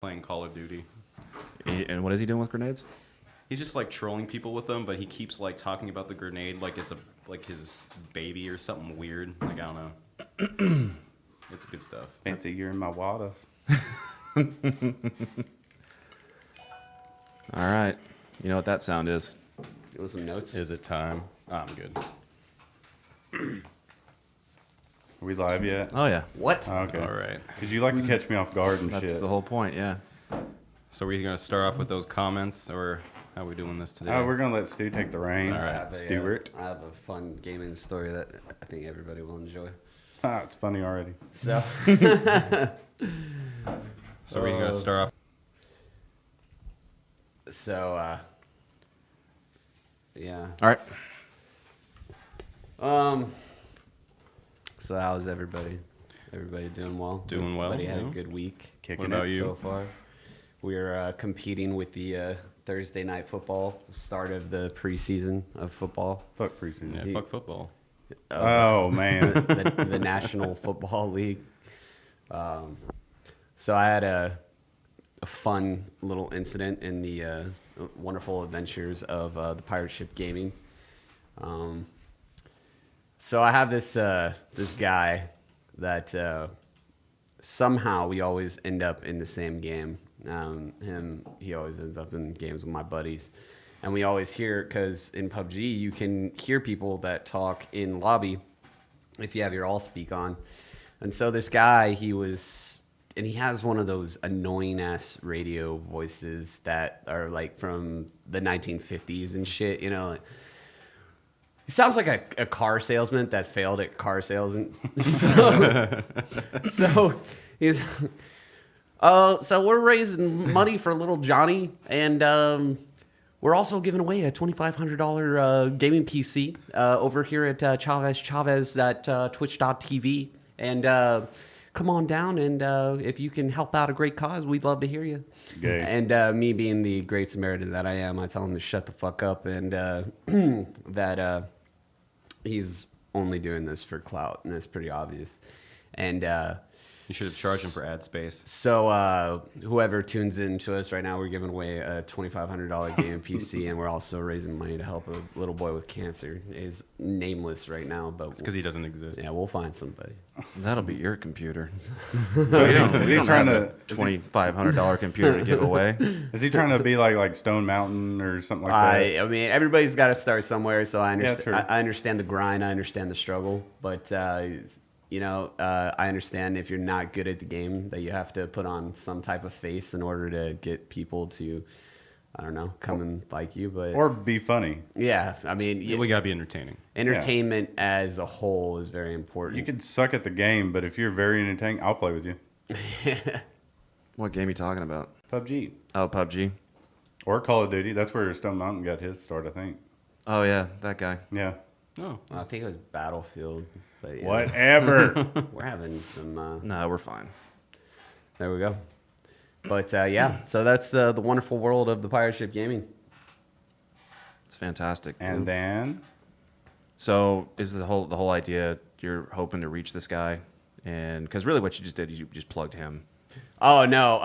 playing Call of Duty. And what is he doing with grenades? He's just like trolling people with them, but he keeps like talking about the grenade like it's his baby or something weird. Like I don't know. It's good stuff. Fancy you're in my water. All right. You know what that sound is? Give us some notes. Is it time? Oh, I'm good. Are we live yet? Oh, yeah. What? Oh, okay. All right. Because you like to catch me off guard and That's shit. the whole point, yeah. So we're gonna start off with those comments, or how are we doing this today? Oh, we're going to let Stu take the reign. All right. Stuart. I have a fun gaming story that I think everybody will enjoy. Ah, it's funny already. So, So we're gonna start off. Yeah. All right. So how's everybody? Everybody doing well? Doing well, Everybody had yeah. a good week. Kicking What about it. you? So far, we're competing with the Thursday night football, start of the preseason of football. Fuck preseason. Yeah, fuck football. Oh, man. the National Football League. So I had a fun little incident in the wonderful adventures of the pirate ship gaming. So I have this guy that somehow we always end up in the same game. He always ends up in games with my buddies. And we always hear, because in PUBG, you can hear people that talk in lobby if you have your all speak on. And so this guy, he has one of those annoying ass radio voices that are like from the 1950s and shit, you know. He sounds like a car salesman that failed at car sales. And so he's, so we're raising money for little Johnny, and we're also giving away a $2,500 gaming PC over here at Chavez at twitch.tv. And come on down, and if you can help out a great cause, we'd love to hear you. Gay. And me being the great Samaritan that I am, I tell him to shut the fuck up, and that he's only doing this for clout, and it's pretty obvious. And You should have charged him for ad space. so whoever tunes in to us right now, we're giving away a $2,500 game PC, and we're also raising money to help a little boy with cancer. He's nameless right now, but It's because he doesn't exist. yeah, we'll find somebody. That'll be your computer. So is he trying to $2,500 computer to give away. is he trying to be like Stone Mountain or something like that? I mean, everybody's got to start somewhere, so I Yeah, understand. true. I understand the grind. I understand the struggle, but I understand if you're not good at the game that you have to put on some type of face in order to get people to, I don't know, come and like you. But Or be funny. yeah, I mean, We gotta be entertaining. entertainment as a whole is very important. You could suck at the game, but if you're very entertaining, I'll play with you. What game are you talking about? PUBG. Oh, PUBG. Or Call of Duty. That's where Stone Mountain got his start, I think. Oh, yeah, that guy. Yeah. Oh, I think it was Battlefield. But yeah, Whatever. we're having some. No, we're fine. There we go. But yeah, so that's the wonderful world of the pirate ship gaming. It's fantastic. And then So is the whole idea you're hoping to reach this guy? And because really what you just did, you just plugged him. Oh no,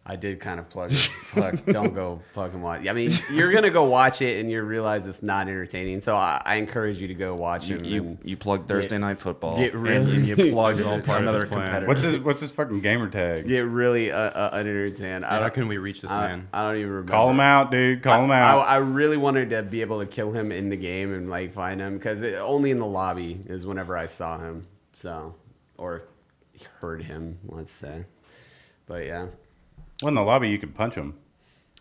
I did kind of plug it. Fuck, don't go fucking watch. I mean, you're gonna go watch it and you realize it's not entertaining. So I encourage you to go watch it. You plugged Thursday Night Football. get and really- you plugged all part of another his plan. competitor. what's his fucking gamer tag? get really unentertained. how can we reach this man? I don't even remember. Call him out, dude. Call him out. I really wanted to be able to kill him in the game and like find him because only in the lobby is whenever I saw him. So or heard him, let's say. But yeah, Well, in the lobby, you can punch him.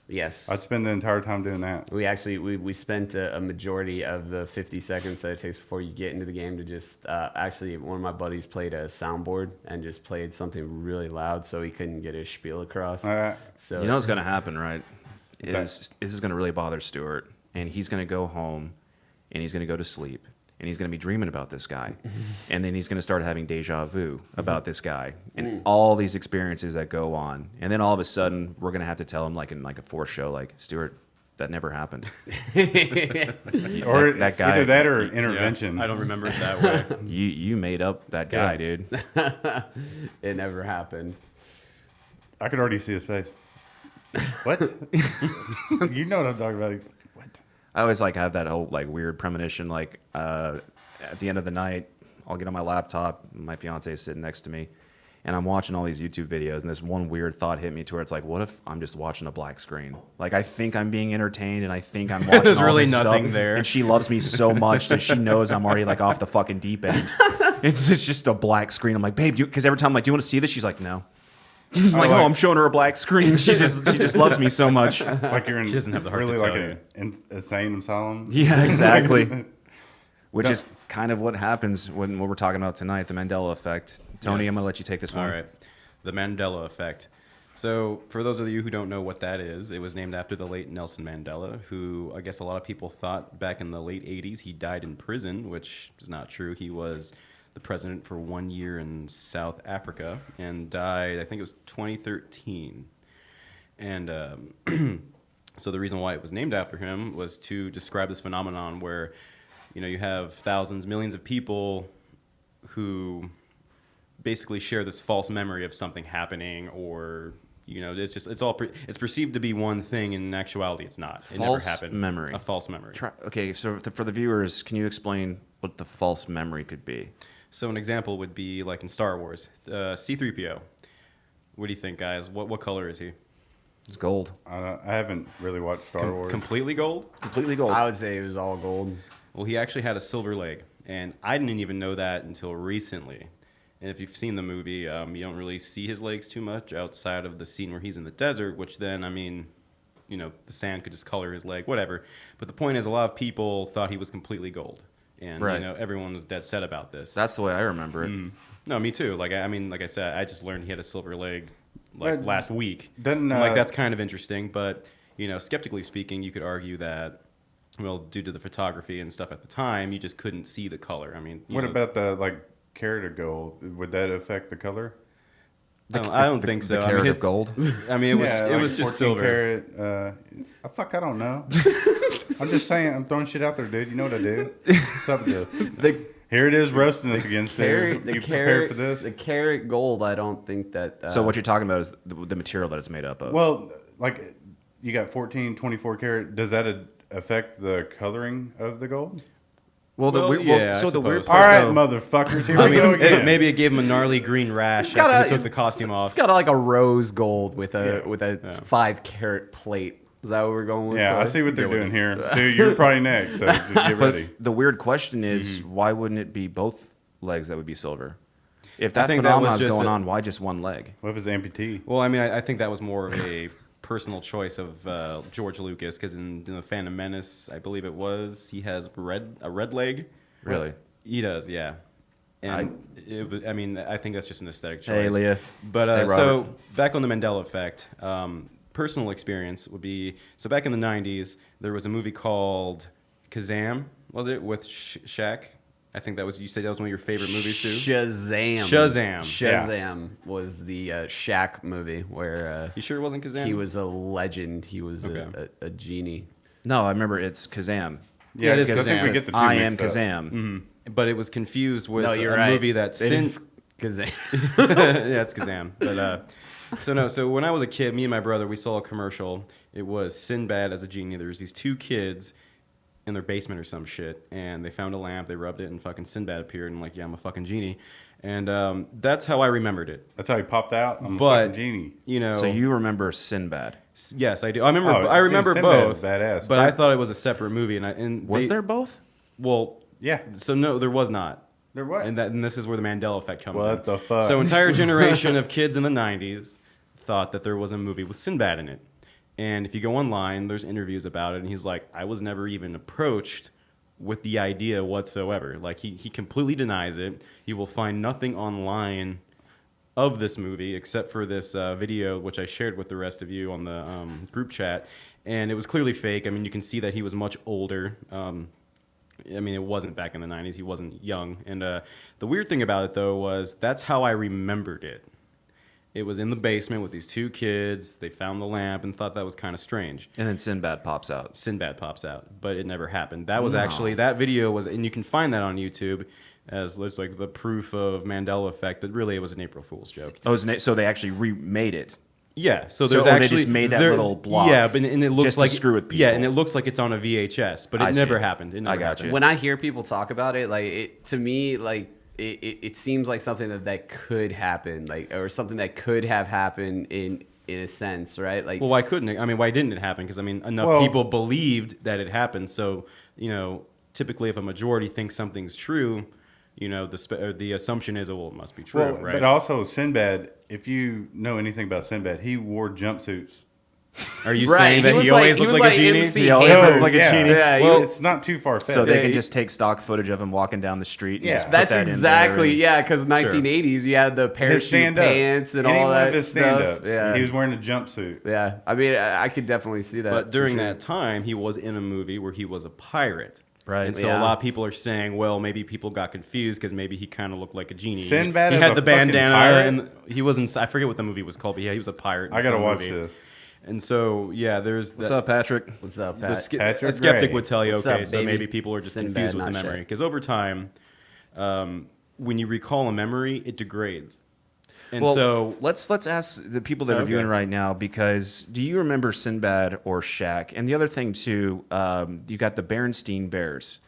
yes. I'd spend the entire time doing that. We actually we spent a majority of the 50 seconds that it takes before you get into the game to just actually one of my buddies played a soundboard and just played something really loud so he couldn't get his spiel across. All right. So You know what's going to happen, right? What's This is going to really bother Stuart, and he's going to go home, and he's going to go to sleep, and he's going to be dreaming about this guy, and then he's going to start having deja vu about this guy and all these experiences that go on, and then all of a sudden we're going to have to tell him like in like a forced show, like Stuart, that never happened. Or that guy- either that or Yeah, intervention. I don't remember it that way. You made up that guy, Yeah. dude. it never happened. I could already see his face. What? You know what I'm talking about. What? I always like have that whole like weird premonition. Like at the end of the night, I'll get on my laptop. My fiance is sitting next to me, and I'm watching all these YouTube videos. And this one weird thought hit me to where it's like, what if I'm just watching a black screen? Like I think I'm being entertained, and I think I'm watching. There's all really this nothing stuff, there. and she loves me so much that she knows I'm already like off the fucking deep end. It's just a black screen. I'm like, babe, because every time I'm like, do you want to see this? She's like, no. She's like, I'm showing her a black screen. She just loves me so much. Like you're in She doesn't have the heart really to like tell an insane asylum. Yeah, exactly. Which is kind of what happens when we're talking about tonight, the Mandela effect. Tony, Yes. I'm going to let you take this one. All right. The Mandela effect. So, for those of you who don't know what that is, it was named after the late Nelson Mandela, who I guess a lot of people thought back in the late 80s he died in prison, which is not true. He was the president for 1 year in South Africa and died, I think it was 2013. And so the reason why it was named after him was to describe this phenomenon where, you know, you have thousands, millions of people who basically share this false memory of something happening, or you know, it's perceived to be one thing, and in actuality it's not. It never False happened. memory. A false memory. Okay, so for the viewers, can you explain what the false memory could be? So an example would be like in Star Wars, C-3PO. What do you think, guys? What color is he? It's gold. I haven't really watched Star Wars. Completely gold? Completely gold. I would say it was all gold. Well, he actually had a silver leg, and I didn't even know that until recently. And if you've seen the movie, you don't really see his legs too much outside of the scene where he's in the desert, which then, I mean, you know, the sand could discolor his leg, whatever. But the point is, a lot of people thought he was completely gold. And, Right. you know, everyone was dead set about this. That's the way I remember it. No, me too. Like, I mean, like I said, I just learned he had a silver leg, like, But last week. doesn't, I'm like, uh, that's kind of interesting. But, you know, skeptically speaking, you could argue that, well, due to the photography and stuff at the time, you just couldn't see the color. I mean, you What know, about the like carat of gold? Would that affect the color? I don't think so. The I carat mean, of gold. I mean, it Yeah, was like just 14 silver. Carat, fuck, I don't know. I'm just saying, I'm throwing shit out there, dude. You know what I do? What's up with this? Here it is roasting us again, Stu. You prepared for this? The carrot gold. I don't think that. So what you're talking about is the material that it's made up of. Well, like you got 14, 24 carat. Does that affect the coloring of the gold? Well, Well, yeah, I so the weird suppose. part, All right, though- motherfuckers. Here I we go mean, again. maybe it gave him a gnarly green rash got after a- he took the costume It's off. got like a rose gold with a Yeah. 5 carat plate. Is that what we're going with? Yeah, I Bud? see what they're Yeah, doing here. Stu, you're probably next, so just get But ready. the weird question is, why wouldn't it be both legs that would be silver? If I that think that phenomenon was is just going a- on, why just one leg? What if it's amputee? Well, I mean, I think that was more of a personal choice of George Lucas, because in the Phantom Menace, I believe it was, he has a red leg. Really? He does, yeah. And I mean, I think that's just an aesthetic choice. Hey, Leah. But Hey, so Robert. back on the Mandela effect, personal experience would be, so back in the 90s, there was a movie called Kazam, was it, with Shaq? I think that was, you said that was one of your favorite movies, too? Shazam. Shazam. Shazam was the Shaq movie where You sure it wasn't Kazam? he was a legend. He was Okay. a genie. No, I remember it's Kazam. Yeah, it is I think we Kazam. get the two I am mixed up. Kazam. But it was confused with No, you're a right. movie that It is Kazam. yeah, it's Kazam. But so when I was a kid, me and my brother, we saw a commercial. It was Sinbad as a genie. There was these two kids in their basement or some shit, and they found a lamp, they rubbed it, and fucking Sinbad appeared, and I'm like, yeah, I'm a fucking genie. And that's how I remembered it. That's how he popped out. I'm a But fucking genie. you know, So you remember Sinbad? yes, I do. I remember. Oh, I remember dude, Sinbad both. is badass. But I thought it was a separate movie, and Was they- there both? Well, Yeah. so no, there was not. There what? And this is where the Mandela effect comes in. What the fuck? So entire generation of kids in the 90s thought that there was a movie with Sinbad in it. And if you go online, there's interviews about it, and he's like, I was never even approached with the idea whatsoever. Like, he completely denies it. You will find nothing online of this movie except for this video, which I shared with the rest of you on the group chat. And it was clearly fake. I mean, you can see that he was much older. I mean, it wasn't back in the 90s. He wasn't young. And the weird thing about it, though, was that's how I remembered it. It was in the basement with these two kids. They found the lamp and thought that was kind of strange. And then Sinbad pops out. Sinbad pops out, but it never happened. That was actually, that video was, and you can find that on YouTube as there's like the proof of Mandela effect, but really it was an April Fool's joke. Oh, so they actually remade it. Yeah, so there's they actually just made that little block. Yeah, but and it looks just to like screw with Yeah, people. and it looks like it's on a VHS, but I it see never it. happened. It never I got happened. you. When I hear people talk about it, like to me, like it seems like something that could happen, like or something that could have happened in a sense, right? Like, Well, why couldn't it? I mean, why didn't it happen? Because I mean, enough Well- people believed that it happened. So typically, if a majority thinks something's true, the assumption is, well, it must be true, Well, right? but also Sinbad, if you know anything about Sinbad, he wore jumpsuits. Are you right, saying that was he always he looked was like a genie? MC He always Hammer. looked like a genie. Yeah, Well, he- it's not too far fetched. So they Yeah, can just take stock footage of him walking down the street. And Yeah. just put that's that in exactly there because 1980s you had the his parachute stand-up. pants and Any all one that of his stuff. stand-ups, Yeah, he was wearing a jumpsuit. yeah. I mean, I could definitely see that. But during for sure. that time, he was in a movie where he was a pirate. Right. And so Yeah. a lot of people are saying, well, maybe people got confused because maybe he kind of looked like a genie. Sinbad he is had a the fucking bandana, pirate? and he wasn't. I forget what the movie was called, but yeah, he was a pirate. In I gotta some watch movie. this. And so yeah, there's What's that. up, Patrick? What's up, The Pat? Patrick a skeptic Gray. would tell you, What's okay, up, so baby? maybe people are just Sinbad, confused with the not memory. Shaq. Because over time, when you recall a memory, it degrades. And Well, so let's ask the people that are Okay. viewing right now, because do you remember Sinbad or Shaq? And the other thing too, you got the Berenstein Bears.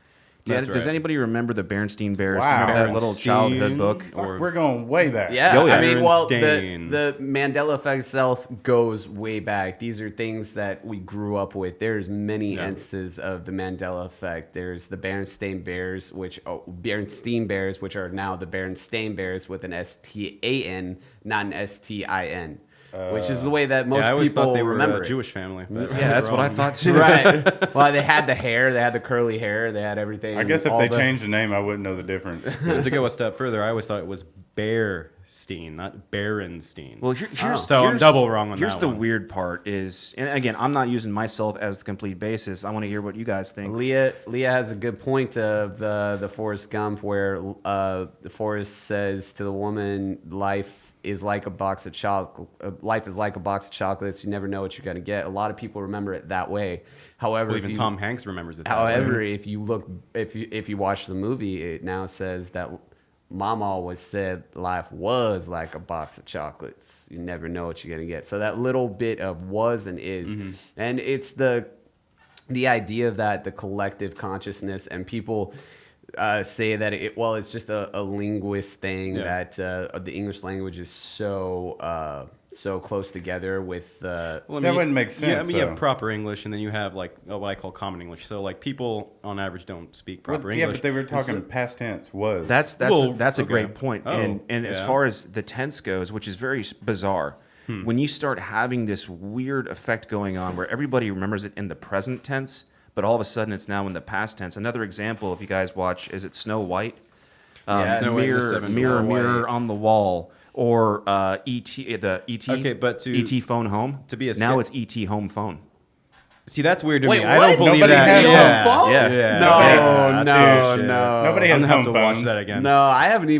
That's Does right. anybody remember the Berenstein Bears? Do you Wow. remember that little Berenstein childhood book? or- We're going way back. Yeah, Oh, yeah. I mean, well, Berenstain. the Mandela effect itself goes way back. These are things that we grew up with. There's many Yeah. instances of the Mandela effect. There's the Berenstain Bears, which are now the Berenstain Bears with an STAN, not an STIN, which is the way that most yeah, I always people thought they were remember a it. Jewish family. But Yeah, that's what I wrong. thought too. Right. Well, they had the hair. They had the curly hair. They had everything. I guess if all they the- changed the name, I wouldn't know the difference. To go a step further, I always thought it was Bearstein, not Berenstein. Well, here's So I'm here's- double wrong on Here's that the one. weird part is, and again, I'm not using myself as the complete basis. I want to hear what you guys think. Leah has a good point of the Forrest Gump where the Forrest says to the woman, life is like a box of chocolates. You never know what you're going to get. A lot of people remember it that way. However, Well, if even you, Tom Hanks remembers it. that way. however, if you look, if you watch the movie, it now says that Mom always said life was like a box of chocolates. You never know what you're gonna get. So that little bit of was and is, Mm-hmm. and it's the idea that the collective consciousness and people say that it's just a linguist thing, Yeah. that the English language is so close together with Well, I That wouldn't make sense, Yeah, I mean, you though. have proper English, and then you have like what I call common English. So like people on average don't speak proper Yeah, English. but they were And talking so- past tense. Was That's Well, a okay. great point. Oh, And as yeah. far as the tense goes, which is very bizarre, when you start having this weird effect going on where everybody remembers it in the present tense, but all of a sudden it's now in the past tense. Another example, if you guys watch, is it Snow White? Yeah, Snow White and the mirror, Seven mirror, Dwarfs. mirror on the wall, or E.T. the E.T. Okay, but to- E.T. phone home. to be a now skep- it's E.T. home phone. See, that's weird to Wait, me. I don't what? believe Nobody that. has yeah. home phone? Yeah. Yeah. No, that's no, bullshit. no. Nobody I'm has gonna have home to watch phones. that again. No, I haven't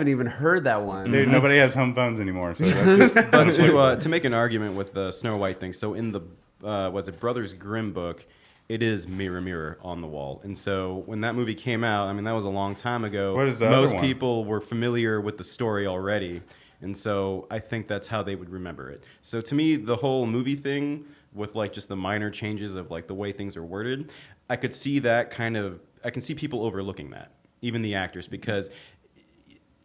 even heard that one. Dude, nobody has home phones anymore. So that's just, But to make an argument with the Snow White thing, so in the was it Brothers Grimm book, it is mirror mirror on the wall. And so when that movie came out, I mean that was a long time ago. What is the other Most one? people were familiar with the story already, and so I think that's how they would remember it. So to me, the whole movie thing with like just the minor changes of like the way things are worded, I could see that I can see people overlooking that, even the actors, because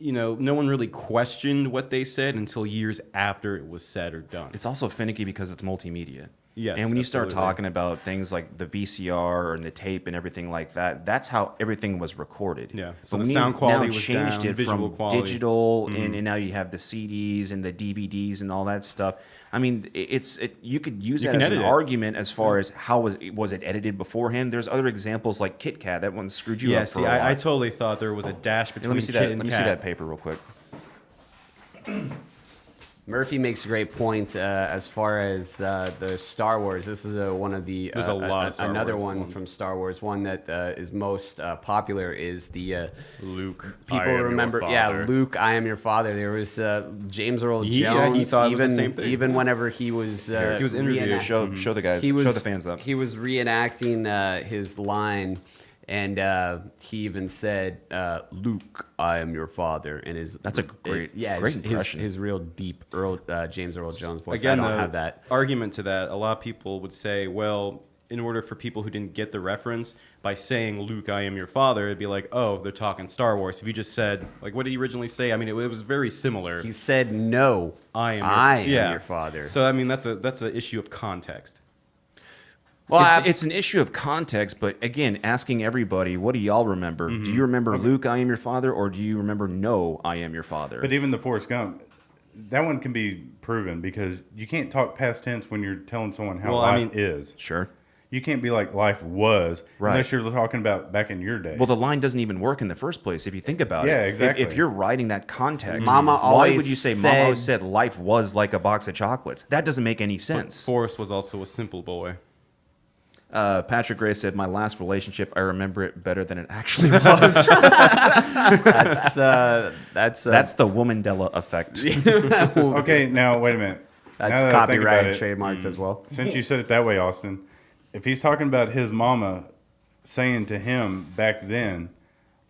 no one really questioned what they said until years after it was said or done. It's also finicky because it's multimedia. Yes, And when you start absolutely. talking about things like the VCR and the tape and everything like that, that's how everything was recorded. Yeah. So But the when sound you've quality now was changed down, it visual from quality. digital, and now you have the CDs and the DVDs and all that stuff. I mean, you could use You that can as an edit it. argument as far as how was it edited beforehand. There's other examples like Kit Kat. That one screwed you Yeah, up for see, a lot. I totally thought there was a dash between Let me see Kit that. and Let me see Kat. that paper real quick. Murphy makes a great point as far as the Star Wars. This is one of the There's a lot of Star another Wars one ones. from Star Wars. One that is most popular is the Luke. people I am your remember. father. Yeah, Luke, I am your father. There was James Earl Jones. Yeah, he thought it even was the same thing. even whenever he was He was interviewed. reenact- Show the guys. he was show the fans that. he was reenacting his line. And he even said, "Luke, I am your father." And That's a great impression. His real deep James Earl Jones voice. Again, I don't the have that. argument to that, a lot of people would say, well, in order for people who didn't get the reference, by saying Luke, I am your father, it'd be like, oh, they're talking Star Wars. If you just said, like, what did he originally say? I mean, it was very similar. He said, "No, I am your father." So I mean, that's an issue of context. Well, It's an issue of context, but again, asking everybody, what do y'all remember? Do you remember Luke, I am your father, or do you remember No, I am your father? But even the Forrest Gump, that one can be proven because you can't talk past tense when you're telling someone how life is. Sure. You can't be like life was unless you're talking about back in your day. Well, the line doesn't even work in the first place if you think about it. Yeah, exactly. If you're writing that context, Mama why always would you say said- Mama always said life was like a box of chocolates? That doesn't make any But sense. Forrest was also a simple boy. Patrick Gray said, "My last relationship, I remember it better than it actually was." That's the Mandela effect. Okay, now wait a minute. That's Now that I think about copyrighted, it, trademarked as well. Since you said it that way, Austin, if he's talking about his mama saying to him back then,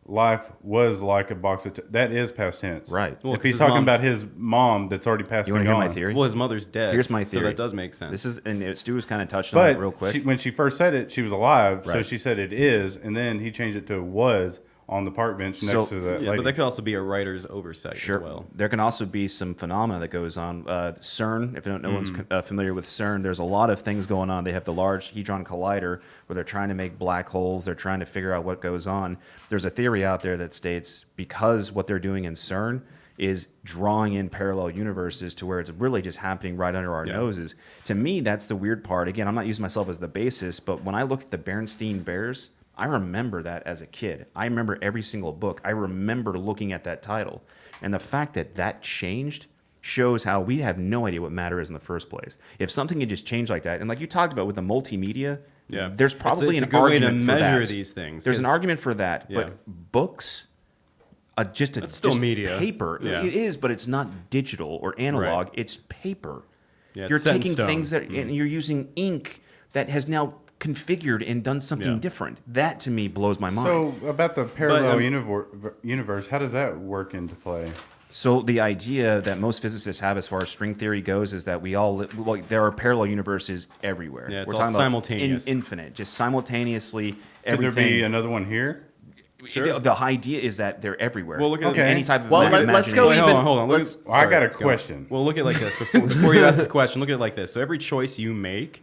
life was like a box of that is past tense. Right. Well, if 'cause he's his talking mom- about his mom that's already passed You and want to hear gone. my theory? Well, his mother's dead. Here's my theory. So that does make sense. This is, and Stu was kind of touched on it But real quick. when she first said it, she was alive, so Right. she said it is, and then he changed it to was on the park bench next So- to that yeah, lady. but that could also be a writer's oversight Sure. as well. There can also be some phenomena that goes on. CERN, if no one's familiar with CERN, there's a lot of things going on. They have the Large Hadron Collider where they're trying to make black holes. They're trying to figure out what goes on. There's a theory out there that states because what they're doing in CERN is drawing in parallel universes to where it's really just happening right under our noses. To me, that's the weird part. Again, I'm not using myself as the basis, but when I look at the Bernstein Bears, I remember that as a kid. I remember every single book. I remember looking at that title. And the fact that that changed shows how we have no idea what matter is in the first place. If something had just changed like that, and like you talked about with the multimedia, Yeah. there's probably It's a an good way to argument for measure that. these things, There's an 'cause- argument for that. Yeah. But books, just That's still just media. paper. Yeah. It is, but it's not digital or analog. Right. It's paper. Yeah, it's You're set in taking stone. things that, and you're using ink that has now configured and done something Yeah. different. That to me blows my mind. So about the parallel But, universe, how does that work into play? So the idea that most physicists have as far as string theory goes is that we all there are parallel universes everywhere. Yeah, it's We're all talking about simultaneous. infinite, just simultaneously Could there everything. be another one here? Sure. The idea is that they're everywhere. Well, look at Okay. any type of Well, let's imagination. go Wait, even- hold on. Look let's- at, Well, I got a go. question. Well, look at it like this. Before you ask this question, look at it like this. So every choice you make,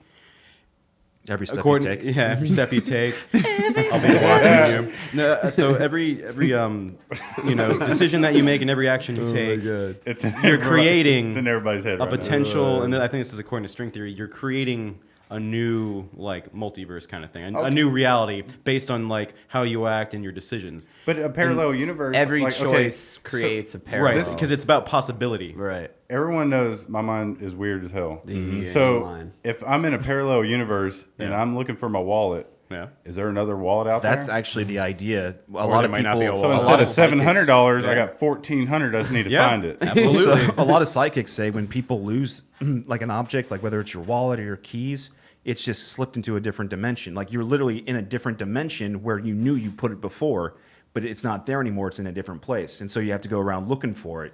Every step you according, take. yeah, every step you take, I'll be watching you. No, so every decision that you make and every action you take, It's you're creating it's in everybody's head a right now. potential, and I think this is according to string theory. You're creating a new like multiverse kind of thing, a new reality based on like how you act and your decisions. But a parallel universe. Every like, okay, choice so creates a parallel. Right, because it's about possibility. Right. everyone knows my mind is weird as hell. Yeah, So mine. if I'm in a parallel universe and Yeah. I'm looking for my wallet, Yeah. is there another wallet out That's there? actually the idea. A Or lot there of might people. not be a So wallet. instead of psychics- $700, I Yeah. got $1,400. I just need to Yeah. find it. Absolutely. So a lot of psychics say when people lose like an object, like whether it's your wallet or your keys, it's just slipped into a different dimension. Like you're literally in a different dimension where you knew you put it before, but it's not there anymore. It's in a different place, and so you have to go around looking for it.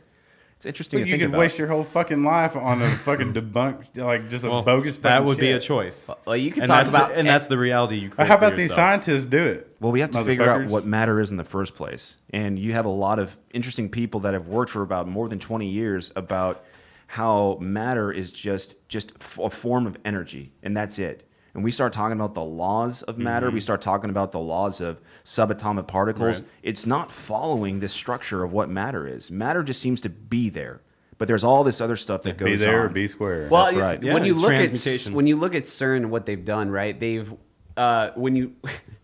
It's interesting But to you think could about. waste your whole fucking life on a fucking debunk, like just a Well, bogus. that fucking would be a shit. choice. Well, you can and talk that's about and that's the reality you create. How for about these yourself. scientists do it? Well, we have to figure out Motherfuckers. what matter is in the first place. And you have a lot of interesting people that have worked for about more than 20 years about how matter is just a form of energy, and that's it. And we start talking about the laws of matter. We start talking about the laws of subatomic particles. Right. It's not following this structure of what matter is. Matter just seems to be there. But there's all this other stuff that Be goes there on. or be square. Well, That's right. Yeah, when you look at transmutation. CERN and what they've done, right? They've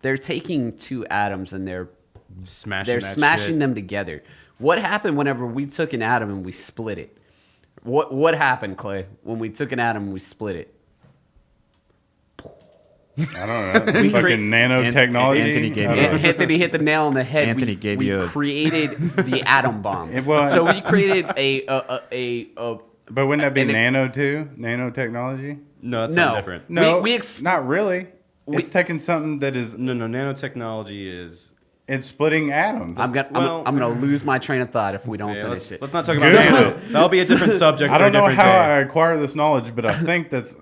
they're taking two atoms and they're Smashing smashing shit. them together. What happened whenever we took an atom and we split it? What happened, Clay, when we took an atom and we split it? I don't know. Fucking nanotechnology. Anthony gave I you don't know. Anthony hit the nail on the head. Anthony we, gave we you a- created the atom bomb. was- So we created a But wouldn't that be And it- nano too? Nanotechnology? No, that's no. something different. No, we ex- not really. It's taking something that is No, nanotechnology is. it's splitting atoms. I'm gonna lose my train of thought if we don't Yeah, finish it. let's not talk about nano. That'll be a different subject. I for a don't know different how day. I acquire this knowledge, but I think that's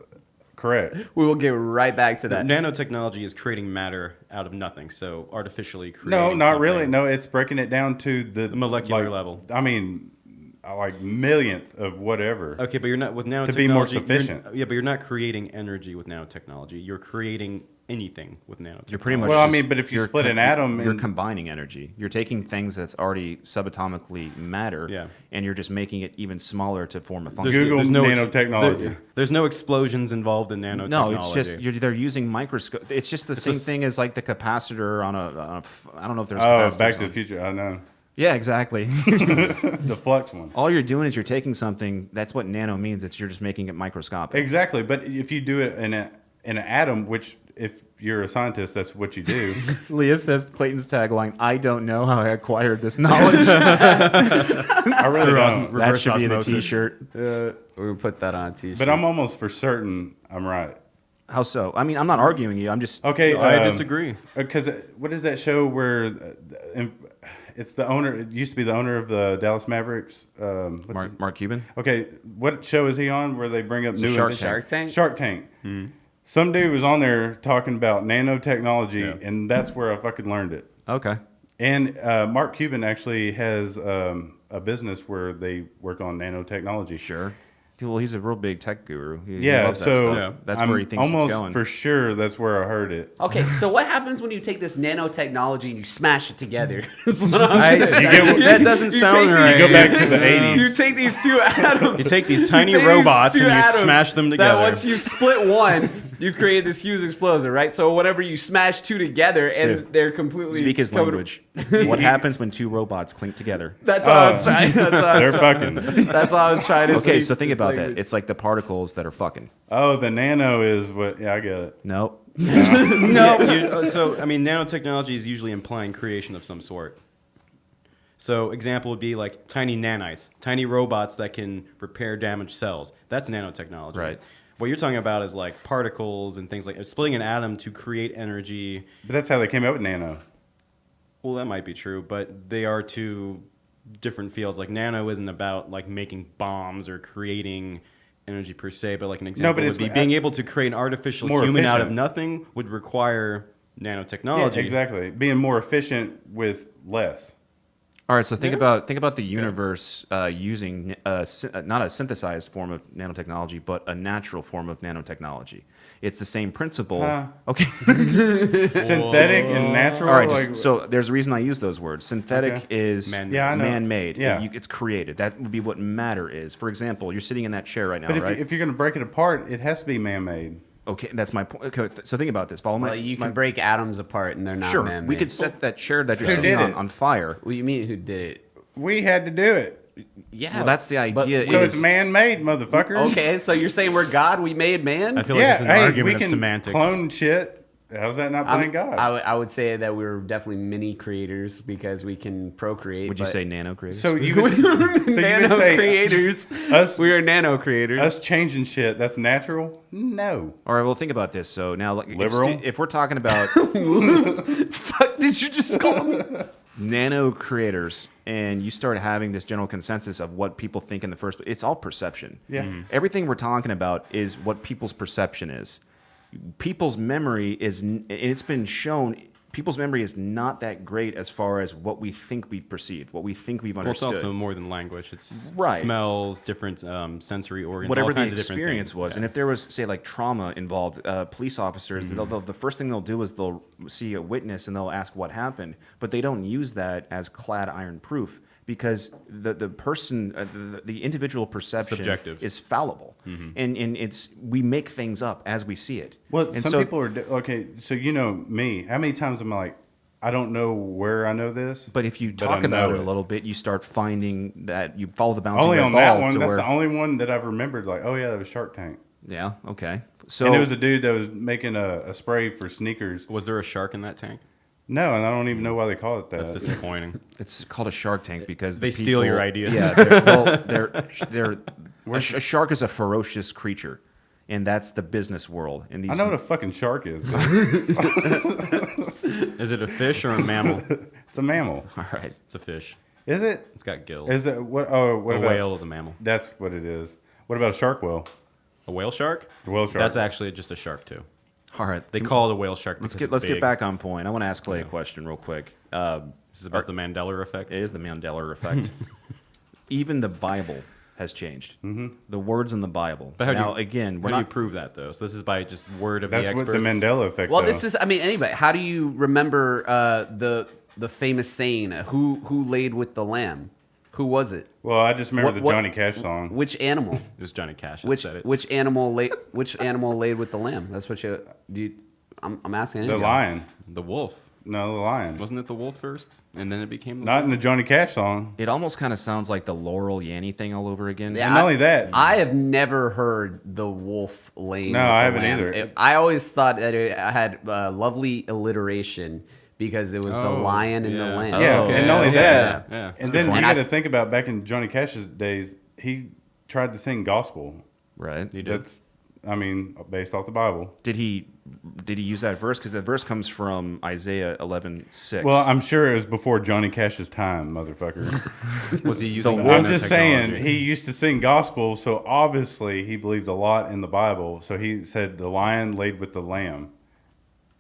correct. We will get right back to that. Nanotechnology is creating matter out of nothing, so artificially creating. No, not really. something. No, it's breaking it down to the molecular level. I mean, like millionth of whatever. Okay, but you're not with nanotechnology. To be more you're- sufficient. Yeah, but you're not creating energy with nanotechnology. You're creating anything with nanotechnology. You're pretty much. Well, I just- mean, but if you you're split an atom you're and- combining energy. You're taking things that's already subatomically matter, Yeah. and you're just making it even smaller to form a function. Google ex- nanotechnology. there's no explosions involved in nanotechnology. No, it's just they're using microscope. It's just the same a s- thing as like the capacitor on I don't know if there's. Oh, capacitors Back to on- the Future. I know Yeah, exactly. the flux one. All you're doing is you're taking something. That's what nano means. It's you're just making it microscopic. Exactly, but if you do it in an atom, which if you're a scientist, that's what you do. Leah says Clayton's tagline: "I don't know how I acquired this knowledge." I really don't. That Reverse should be the osmosis. T-shirt. We're gonna put that on a t-shirt. But I'm almost for certain I'm right. How so? I mean, I'm not arguing you. I'm just Okay, I disagree. Because what is that show where it's the owner? It used to be the owner of the Dallas Mavericks. Mark Cuban. Okay, what show is he on where they bring up new Shark inventions? Shark Tank? Shark Tank. Some dude was on there talking about nanotechnology, Yeah. and that's where I fucking learned it. Okay. And Mark Cuban actually has a business where they work on nanotechnology. Sure. Well, he's a real big tech guru. He Yeah, loves that so stuff. Yeah. That's I'm where he thinks almost it's going. for sure that's where I heard it. Okay, so what happens when you take this nanotechnology and you smash it together? Is what I'm saying. That doesn't You sound take right. You go back to the 80s. You take these two atoms. You take these tiny take these robots two and you atoms smash them That together. once you split one, you've created this huge explosion, right? So whenever you smash two together Stu, and they're completely Speak his coming- language. What happens when two robots clink together? That's all I was trying. They're fucking. That's all I was trying to say. Okay, so think This about language. that. It's like the particles that are fucking. Oh, the nano is what? Yeah, I get it. Nope. No. So, I mean, nanotechnology is usually implying creation of some sort. So, example would be like tiny nanites, tiny robots that can repair damaged cells. That's nanotechnology. Right. What you're talking about is like particles and things like splitting an atom to create energy. But that's how they came up with nano. Well, that might be true, but they are two different fields. Like nano isn't about like making bombs or creating energy per se, but like an example but would it's be being able to create an artificial more human out of efficient. nothing would require Yeah, nanotechnology. exactly. Being more efficient with less. All right, so think about the universe using not a synthesized form of nanotechnology, but a natural form of nanotechnology. It's the same principle. Okay. Synthetic and natural. All right. like, So there's a reason I use those words. Synthetic Okay. is Man-made. Yeah, I know. man-made. Yeah. It's created. That would be what matter is. For example, you're sitting in that chair right now, but right? if you're going to break it apart, it has to be man-made. Okay, that's my point. Okay, so think about this. Follow my. Well, you my- can break atoms apart and they're not Sure, man-made. we could set that chair that you're Who sitting did it? on fire. What do you mean? Who did it? We had to do it. Yeah. Well, that's the but- idea. So is, it's man-made, motherfuckers. Okay, so you're saying we're God? We made man? I feel like Yeah, it's an hey, we argument can of semantics. clone shit. How's that not playing God? I would say that we're definitely mini creators because we can procreate. would you but- say nano creators? so you would, so you would nano say creators? us- we are nano creators. us changing shit, that's natural? No. All right, well, think about this. So now, like, Liberal? if we're talking about Fuck did you just call me? nano creators and you start having this general consensus of what people think in the first place, it's all perception. Yeah. Mhm. Everything we're talking about is what people's perception is. People's memory is, and it's been shown, people's memory is not that great as far as what we think we've perceived, what we think we've Well, it's understood. also more than language. It's Right. smells, different sensory organs, Whatever all the kinds of different experience things. was. Yeah. And if there was, say, like trauma involved, police officers, the first thing they'll do is they'll see a witness and they'll ask what happened. But they don't use that as clad iron proof because the person, the individual perception Subjective. is fallible. And it's we make things up as we see it. Well, and some so, people are okay. So you know me. How many times am I like, I don't know where I know this. But if you but talk I about know it a little bit, you start finding that you follow the bouncing only red on ball that one. to That's where, the only one that I've remembered. Like, oh yeah, that was Shark Tank. yeah, okay. So And it was a dude that was making a spray for sneakers. Was there a shark in that tank? No, and I don't even know why they call it that. That's disappointing. it's called a Shark Tank because They the steal your people- ideas. Yeah, they're a shark is a ferocious creature, and that's the business world. And these I know what a fucking shark is. Dude. Is it a fish or a mammal? It's a mammal. all right. It's a fish. Is it? It's got gills. Is it? What? Oh, what a about? whale is a mammal. That's what it is. What about a shark whale? A whale shark? The whale shark. That's actually just a shark too. All right. They call it a whale shark. Let's because get it's big. back on point. I want to ask Clay a question real quick. This is about the Mandela effect. It is the Mandela effect. Even the Bible has changed. Mm-hmm. The words in the Bible. But how now, do you, again, we're how do you not. prove that though? So this is by just word of That's the what experts. the Mandela effect. Well, though. this is. I mean, anyway, how do you remember the famous saying? Who laid with the lamb? Who was it? Well, I just remember What- the Johnny Cash song. Which animal? It was Johnny Cash that which said it. which animal laid with the lamb? That's what you. I'm asking. The anybody. lion. The wolf. No, the lion. Wasn't it the wolf first? And then it became the Not wolf? in the Johnny Cash song. It almost kind of sounds like the Laurel Yanny thing all over again. Yeah, And not only that, I have never heard the wolf laying. No, with I the haven't lamb. either. I always thought that it had lovely alliteration because it was the Oh, lion and yeah. the lamb. yeah, Oh, and yeah, not only yeah, that, yeah. That's a and good then point. you And got to think about back in Johnny Cash's days, he tried to sing gospel. Right. You did. That's, I mean, based off the Bible. Did he use that verse? Because that verse comes from Isaiah 11:6. Well, I'm sure it was before Johnny Cash's time, motherfucker. Was he using I'm nanotechnology? just saying, he used to sing gospel, so obviously he believed a lot in the Bible. So he said, "The lion laid with the lamb."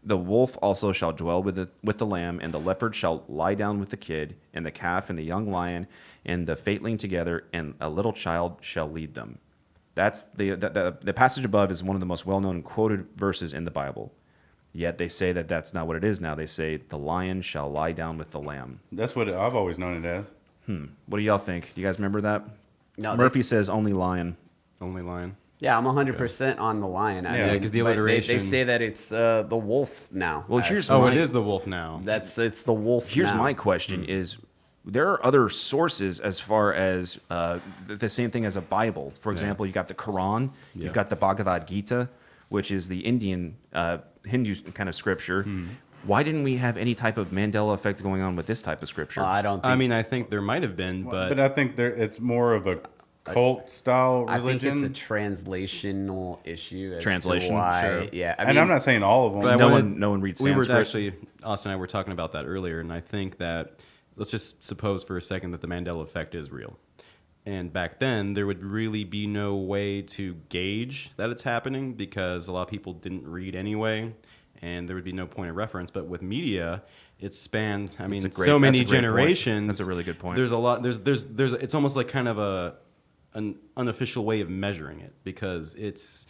The wolf also shall dwell with the lamb, and the leopard shall lie down with the kid, and the calf and the young lion, and the fatling together, and a little child shall lead them. That's the passage above is one of the most well-known and quoted verses in the Bible. Yet they say that that's not what it is now. They say the lion shall lie down with the lamb. That's what I've always known it as. What do y'all think? You guys remember that? No, Murphy says only lion. Only lion. Yeah, I'm 100% on the lion. I Yeah, mean, 'cause the but alliteration- They say that it's the wolf now. Well, here's Oh, my, it is the wolf now. It's the wolf. Here's now. my question: Is there are other sources as far as the same thing as a Bible? For example, you got the Quran, Yeah. you've got the Bhagavad Gita, which is the Indian Hindu kind of scripture. Why didn't we have any type of Mandela effect going on with this type of scripture? I don't. Think, I mean, I think there might have been, But I think it's more of a cult style I think religion. it's a translational issue. As Translation, to why, sure. Yeah, I and mean, I'm not saying all of them. But I no wanted- one reads we were Sanskrit. actually, Austin and I were talking about that earlier, and I think that let's just suppose for a second that the Mandela effect is real. And back then, there would really be no way to gauge that it's happening because a lot of people didn't read anyway, and there would be no point of reference. But with media, it's spanned. I mean, a great- so many that's a great point. generations. That's a really good point. There's a lot. There's. It's almost like kind of an unofficial way of measuring it because it's.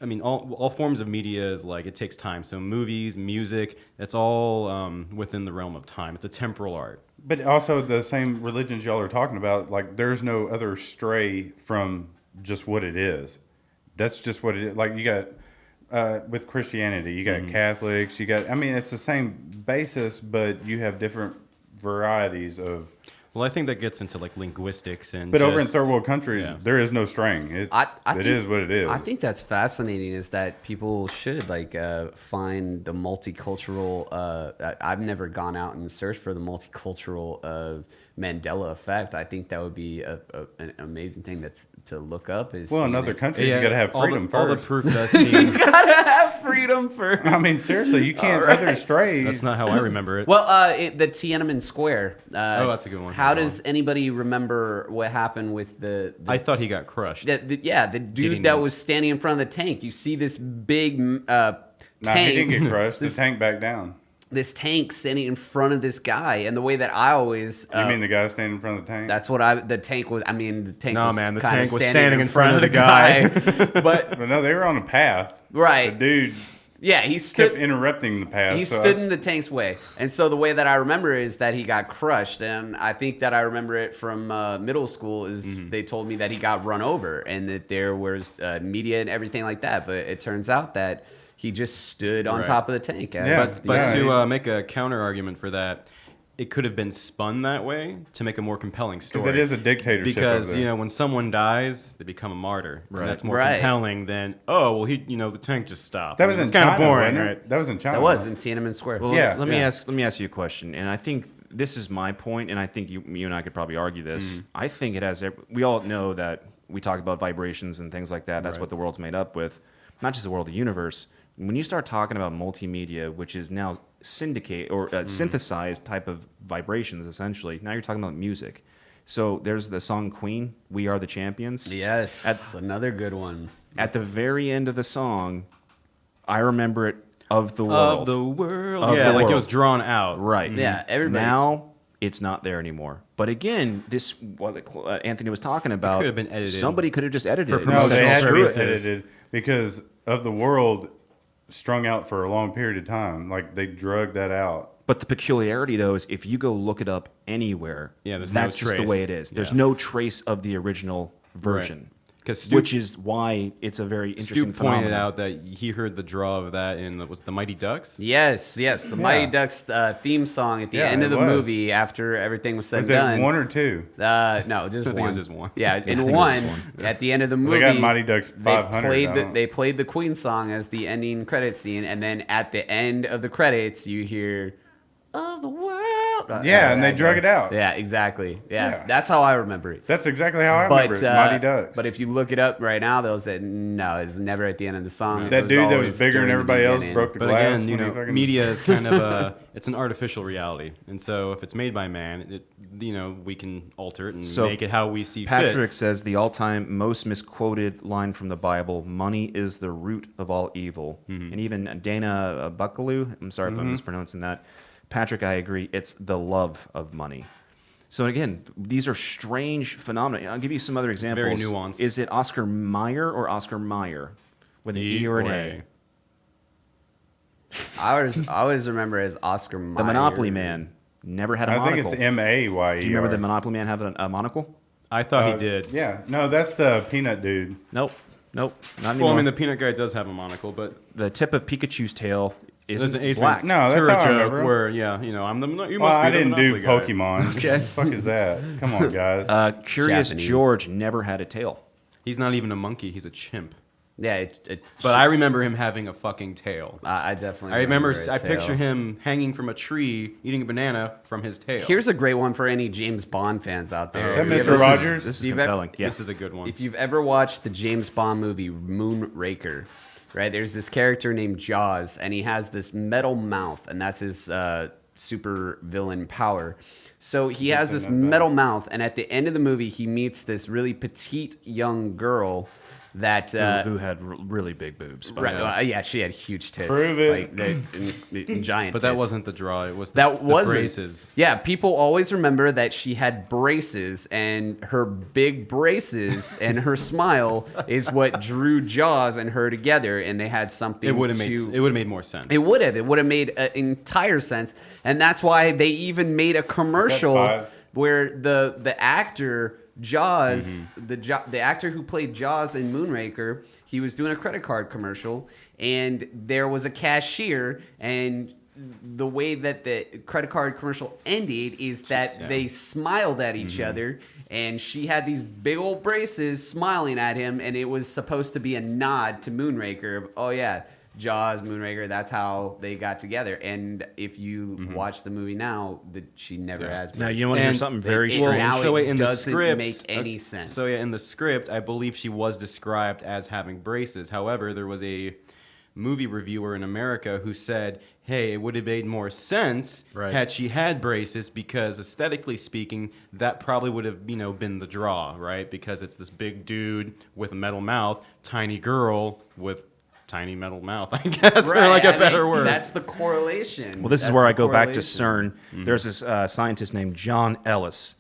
I mean, all forms of media is like it takes time. So movies, music, it's all within the realm of time. It's a temporal art. But also the same religions y'all are talking about, like there's no other stray from just what it is. That's just what it is. Like you got with Christianity, you got Catholics, you got. I mean, it's the same basis, but you have different varieties of. Well, I think that gets into like linguistics and. But over in just- third world countries, yeah. there is no straying. It think- is what it is. I think that's fascinating. Is that people should find the multicultural. I've never gone out and searched for the multicultural Mandela effect. I think that would be an amazing thing to look up. Is Well, in seeing other if- countries, Yeah, you got to have freedom all the first. proof does seem. gotta have freedom first. I mean, seriously, you can't All right. other strays. That's not how I remember it. Well, the Tiananmen Square. Oh, that's a good one. How Go does anybody remember what happened with the I thought he got crushed. the he dude that not? was standing in front of the tank? You see this big Nah, he didn't tank, get crushed. The This- tank back down. this tank standing in front of this guy, and the way that I always You mean the guy standing in front of the tank? that's what the tank was. I mean, the tank. No, was man, the kind of tank was standing in front of the guy. guy. But But no, they were on a path. right, The dude yeah, he kept stood. interrupting the path. He so stood in the tank's way, and so the way that I remember is that he got crushed, and I think that I remember it from middle school is they told me that he got run over, and that there was media and everything like that, but it turns out that he just stood on Right. top of the tank. Yeah. But Yeah. to make a counter argument for that, it could have been spun that way to make a more compelling story. because it is a dictatorship. Because over there. when someone dies, they become a martyr. Right. And that's more Right. compelling than the tank just stopped. that was in it's kind China, of boring, wasn't it? right? That was in China. That was in Tiananmen Square. Well, Yeah, let me yeah. ask you a question, and I think this is my point, and I think you and I could probably argue this. I think it has. We all know that we talk about vibrations and things like that. That's Right. what the world's made up with. not just the world, the universe. When you start talking about multimedia, which is now syndicate or synthesized type of vibrations, essentially, now you're talking about music. So there's the song Queen, "We Are the Champions." Yes, that's another good one. At the very end of the song, I remember it of the world. Of the world. Of Yeah, the like it world. was drawn out. Right. Yeah, everybody. Now it's not there anymore. But again, this what Anthony was talking about. could have been edited. Somebody could have just edited For it. No, they promotional had to be services. edited because of the world strung out for a long period of time. Like they drug that out. But the peculiarity, though, is if you go look it up anywhere, Yeah, there's no that's just the trace. way it is. There's Yeah. no trace of the original version. 'Cause Stu- which is why it's a very interesting Stu pointed phenomenon. out that he heard the draw of that in was the Mighty Ducks. Yes, the Mighty Ducks theme song at the Yeah, end of it the was. movie after everything was said Was and it done. one or two? No, just I think it one. was just one. Yeah, I in think it was one, just one. at the end of the Well, movie, they got Mighty Ducks 500. They played the Queen song as the ending credit scene, and then at the end of the credits, you hear "Of the World." Yeah, and they drug it out. Yeah, exactly. Yeah, Yeah. that's how I remember it. That's exactly how I remember it. Mighty Ducks. But if you look it up right now, they'll say no, it's never at the end of the song. It that was dude that always was bigger during than the everybody else beginning. broke the But glass. again, you when he know, fucking- media is kind of it's an artificial reality, and so if it's made by man, we can alter it and So, make it how we see Patrick fit. says the all-time most misquoted line from the Bible: "Money is the root of all evil." And even Dana Buckaloo, I'm sorry if I'm mispronouncing that. Patrick, I agree. It's the love of money. So again, these are strange phenomena. I'll give you some other examples. very nuanced. Is it Oscar Mayer or Oscar Meyer? With an E or an A? I always remember as Oscar Mayer. The Monopoly Man never had a I monocle. think it's MAYE. Do you remember the Monopoly Man having a monocle? I thought he did. Yeah, no, that's the peanut dude. Nope, not anymore. Well, I mean, the peanut guy does have a monacle, but the tip of Pikachu's tail there's is an Ace black. No, that's Ventura how I joke remember. where, yeah, I'm the you Well, must be I the didn't do Monopoly guy. Pokemon. Okay. The fuck is that? Come on, guys. Curious Japanese. George never had a tail. He's not even a monkey; he's a chimp. Yeah, But I remember him having a fucking tail. I definitely. I remember. it, I too. picture him hanging from a tree, eating a banana from his tail. Here's a great one for any James Bond fans out there. Is that If you Mr. ever- Rogers? This is You've compelling. Yeah. This is a good one. If you've ever watched the James Bond movie Moonraker, right? There's this character named Jaws, and he has this metal mouth, and that's his super villain power. So he has this metal mouth, and at the end of the movie, he meets this really petite young girl that who had really big boobs. But right, yeah, she had huge tits, Prove it. and giant. but that tits. wasn't the draw. It was the, That the wasn't. braces. Yeah, people always remember that she had braces, and her big braces and her smile is what drew Jaws and her together, and they had something. It would have made. to- It would have made more sense. It would have. It would have made entire sense, and that's why they even made a commercial five? where the actor Jaws, Mm-hmm. the actor who played Jaws in Moonraker, he was doing a credit card commercial, and there was a cashier, and the way that the credit card commercial ended is that Yeah. they smiled at each other, and she had these big old braces smiling at him, and it was supposed to be a nod to Moonraker. Oh yeah, Jaws, Moonraker, that's how they got together. And if you watch the movie now, she never Yeah. has braces. now you want to hear And something very it- strange. now so it in the doesn't script, make any sense. So yeah, in the script, I believe she was described as having braces. However, there was a movie reviewer in America who said, "Hey, it would have made more sense Right. had she had braces because aesthetically speaking, that probably would have been the draw, right? Because it's this big dude with a metal mouth, tiny girl with tiny metal mouth, I guess, for like a better word." That's the correlation. Well, this is That's where the I go back to correlation. CERN. There's this scientist named John Ellis.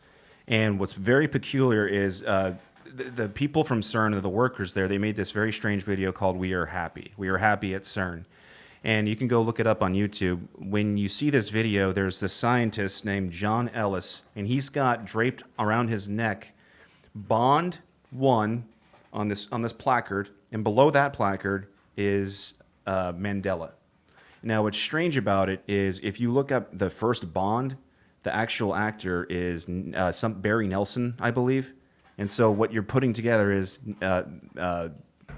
And what's very peculiar is the people from CERN, the workers there, they made this very strange video called We Are Happy. We Are Happy at CERN. And you can go look it up on YouTube. When you see this video, there's this scientist named John Ellis, and he's got draped around his neck Bond 1 on this placard, and below that placard is Mandela. Now, what's strange about it is if you look up the first Bond, the actual actor is some Barry Nelson, I believe. And so what you're putting together is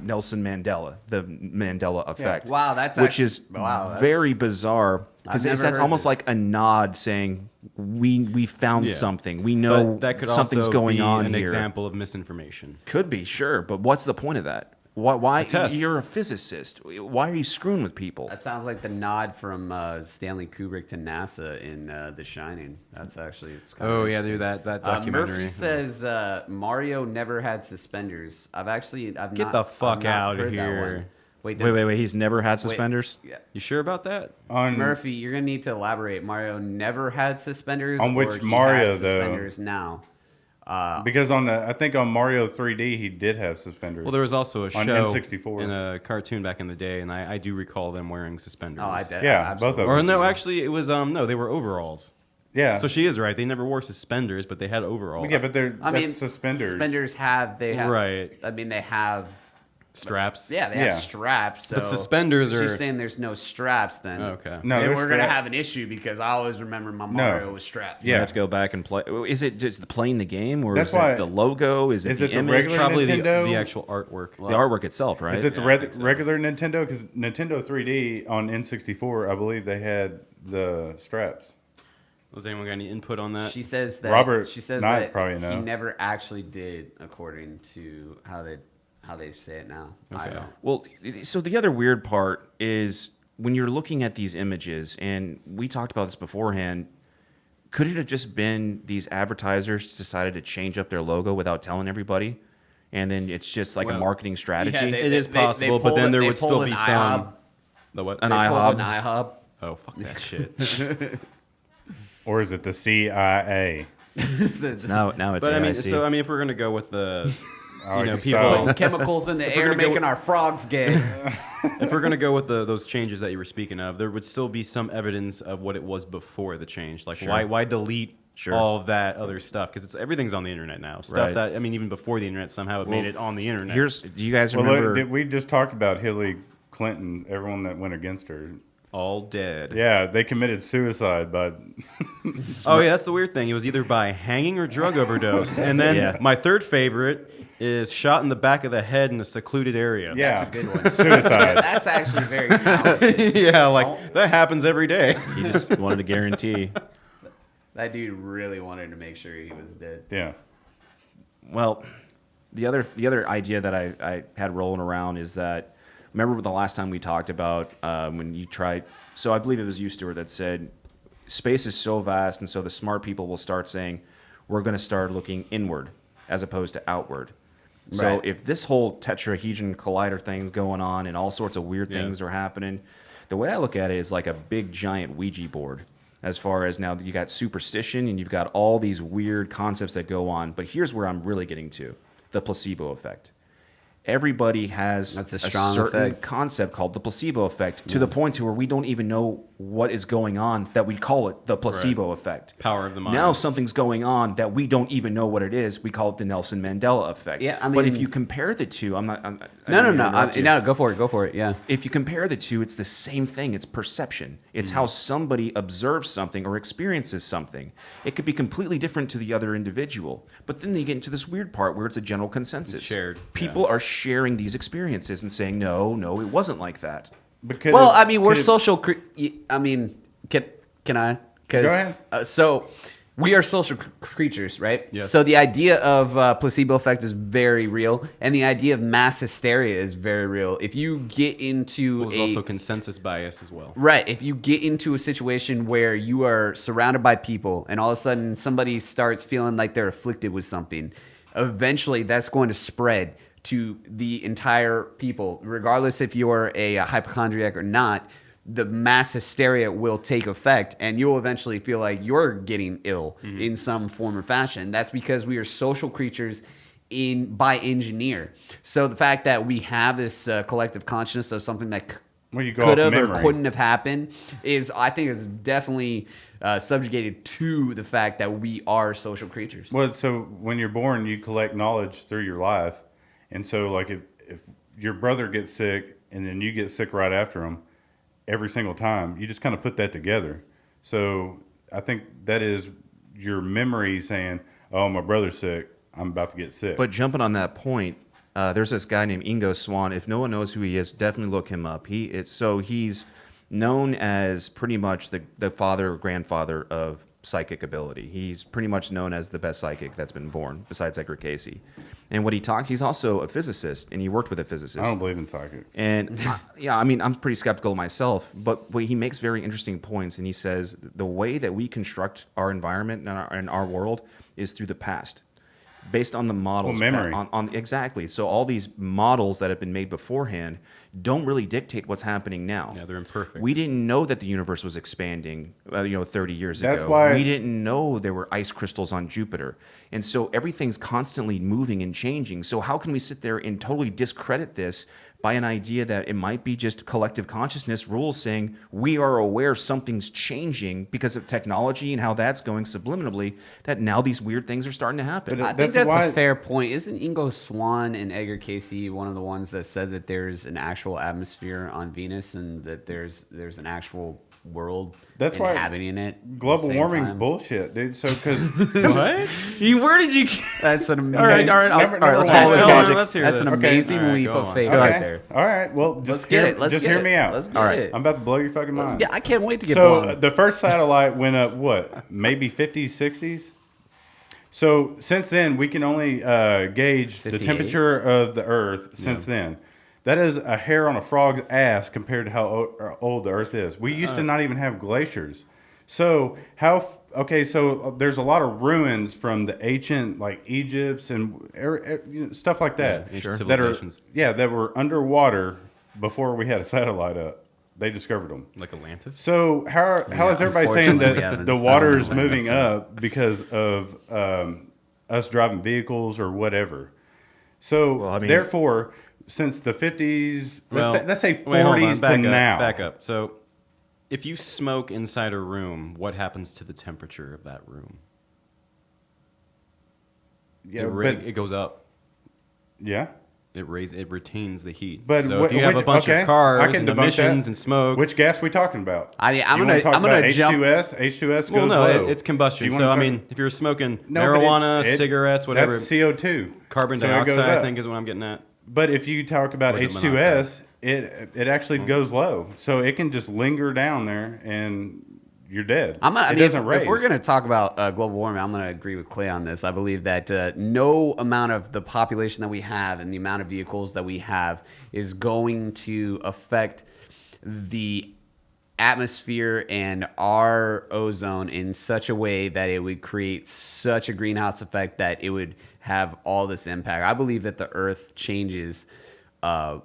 Nelson Mandela, the Mandela effect. Wow, that's which actually- is wow, that's- very bizarre because I've never that's heard almost this. like a nod saying we found Yeah. something. We know But that could something's also going be on an here. example of misinformation. Could be, sure, but what's the point of that? Why A test. you're a physicist? Why are you screwing with people? That sounds like the nod from Stanley Kubrick to NASA in The Shining. That's actually it's kind of Oh yeah, dude, that documentary. Murphy says Mario never had suspenders. I've Get not, the I've fuck not out of heard that here. one. Wait, Wait. He's never had suspenders. Yeah. You sure about that? On Murphy, you're gonna need to elaborate. Mario never had suspenders. On which or he Mario, has though? suspenders now. because I think on Mario 3D he did have suspenders. Well, there was also a On show N64. in a cartoon back in the day, and I do recall them wearing suspenders. Oh, I did. Yeah, both of them. Or no, actually, it was no, they were overalls. Yeah. So she is right. They never wore suspenders, but they had overalls. Yeah, but they're I mean, suspenders. Suspenders have Right. I mean, they have. straps. Yeah, they Yeah. have straps. So But suspenders if are- she's saying there's no straps, then Okay. No, then they're we're gonna strap- have an issue because I always remember my Mario was strapped. Yeah. You have to go back and play. Is it just playing the game, or That's is why- it the logo? Is it is the it the image? regular Probably Nintendo? the actual artwork. the artwork itself, right? Is it the Yeah, I think so. regular Nintendo? Because Nintendo 3D on N64, I believe they had the straps. Was anyone got any input on that? She says that Robert she says Knight that probably he know. never actually did, according to how they say it now. I Okay. don't. Well, so the other weird part is when you're looking at these images, and we talked about this beforehand. Could it have just been these advertisers decided to change up their logo without telling everybody, and then it's just like a Well, marketing strategy? Yeah, It is possible, but pulled then there they would still pulled be an some. IHOB. The what? An They pulled IHOB. an IHOB. Oh fuck that shit. Or is it the CIA? now it's But I mean, AIC. so I mean, if we're gonna go with the, I like know, your people- style. Putting chemicals in the we're air, gonna go making our frogs gay. if we're gonna go with those changes that you were speaking of, there would still be some evidence of what it was before the change. Like Sure. why delete Sure. all of that other stuff? Because everything's on the internet now. Stuff Right. that I mean, even before the internet, somehow it made it on the internet. Do you guys Well, remember? look, we just talked about Hillary Clinton, everyone that went against her. all dead. Yeah, they committed suicide, but Oh yeah, that's the weird thing. It was either by hanging or drug overdose. And then Yeah. my third favorite is shot in the back of the head in a secluded area. yeah, That's a good one. suicide. That's actually very talented. Yeah, like that happens every day. he just wanted to guarantee. That dude really wanted to make sure he was dead. Yeah. Well, the other idea that I had rolling around is that remember the last time we talked about when you tried. So I believe it was you, Stuart, that said space is so vast, and so the smart people will start saying we're going to start looking inward as opposed to outward. So Right. if this whole tetrahedron collider thing's going on and all sorts of weird Yeah. things are happening, the way I look at it is like a big giant Ouija board. As far as now, you got superstition and you've got all these weird concepts that go on. But here's where I'm really getting to: the placebo effect. Everybody has That's a strong certain effect. concept called the placebo effect, to the point to where we don't even know what is going on, that we call it the placebo effect. Power of the mind. Now something's going on that we don't even know what it is. We call it the Nelson Mandela effect. Yeah, I but if mean- you compare the two, I No, didn't mean to interrupt you. no, go for it. Yeah. If you compare the two, it's the same thing. It's perception. It's how somebody observes something or experiences something. It could be completely different to the other individual. But then you get into this weird part where it's a general consensus. It's shared, People are sharing these experiences and saying, no, it wasn't like that. But could Well, it- I mean, we're could it- social. I mean, can I? Go ahead. So we are social creatures, right? Yes. So the idea of placebo effect is very real, and the idea of mass hysteria is very real. If you get into Well, there's also consensus bias as well. Right. If you get into a situation where you are surrounded by people and all of a sudden somebody starts feeling like they're afflicted with something, eventually that's going to spread to the entire people, regardless if you're a hypochondriac or not. The mass hysteria will take effect and you'll eventually feel like you're getting ill in some form or fashion. That's because we are social creatures by engineer. So the fact that we have this collective consciousness of something that Well, you go could off have or memory. couldn't have happened I think is definitely subjugated to the fact that we are social creatures. Well, so when you're born, you collect knowledge through your life, and so like if your brother gets sick and then you get sick right after him, every single time you just kind of put that together. So I think that is your memory saying, "Oh, my brother's sick. I'm about to get sick." But jumping on that point, there's this guy named Ingo Swann. If no one knows who he is, definitely look him up. He's known as pretty much the father or grandfather of psychic ability. He's pretty much known as the best psychic that's been born, besides Edgar Casey. And what he talked, he's also a physicist, and he worked with a physicist. I don't believe in psychics. And yeah, I mean, I'm pretty skeptical myself, but he makes very interesting points. And he says the way that we construct our environment and our world is through the past, based on the models. Well, memory. Exactly. So all these models that have been made beforehand don't really dictate what's happening now. Yeah, they're imperfect. We didn't know that the universe was expanding, 30 years ago. That's why- We didn't know there were ice crystals on Jupiter. And so everything's constantly moving and changing. So how can we sit there and totally discredit this by an idea that it might be just collective consciousness rules saying we are aware something's changing because of technology and how that's going subliminally, that now these weird things are starting to happen? But I think That's that's why- a fair point. Isn't Ingo Swann and Edgar Casey one of the ones that said that there's an actual atmosphere on Venus and that there's an actual world That's why inhabiting it? at the Global same warming's time? bullshit, dude. So because What? Where did you? That's an amazing. All right, Number let's one. follow this Tell me, logic. let's hear That's this. an Okay. amazing All right, leap go of on. faith okay, right there. all right. Well, Let's just get hear, it. Let's just get hear it. me out. Let's get All right. it. I'm about to blow your fucking mind. Yeah, I can't wait to get So blown. the first satellite went up what? Maybe 50s, 60s. So since then, we can only gauge the 58. temperature of the Earth. Since then, that is a hair on a frog's ass compared to how old the Earth is. We used to not even have glaciers. So so there's a lot of ruins from the ancient like Egypt's and stuff like that. Yeah, ancient that are civilizations. that were underwater before we had a satellite up. They discovered them. Like Atlantis? So how is everybody saying unfortunately, we that haven't the found water is Atlantis, moving so- up because of us driving vehicles or whatever? So Well, I mean- therefore, since the 50s, let's say 40s wait, hold on, to back up, now. Back up. So, if you smoke inside a room, what happens to the temperature of that room? Yeah, It goes up. yeah. It retains the heat. But so if you have a bunch of I cars can and debunk emissions that. and smoke, Which gas we talking about? I'm You gonna wanna talk I'm gonna about jump. H2S. H2S goes well, no, low. it's combustion. You So wanna I talk- mean, if you're smoking No, but marijuana, it- cigarettes, whatever, That's CO2. carbon So it goes dioxide, I up. think is what I'm getting at. But if you talk about Or is it H2S, it actually goes low, so it can just linger down there, and you're dead. It doesn't raise. If we're going to talk about global warming, I'm going to agree with Clay on this. I believe that no amount of the population that we have and the amount of vehicles that we have is going to affect the atmosphere and our ozone in such a way that it would create such a greenhouse effect that it would have all this impact. I believe that the Earth changes on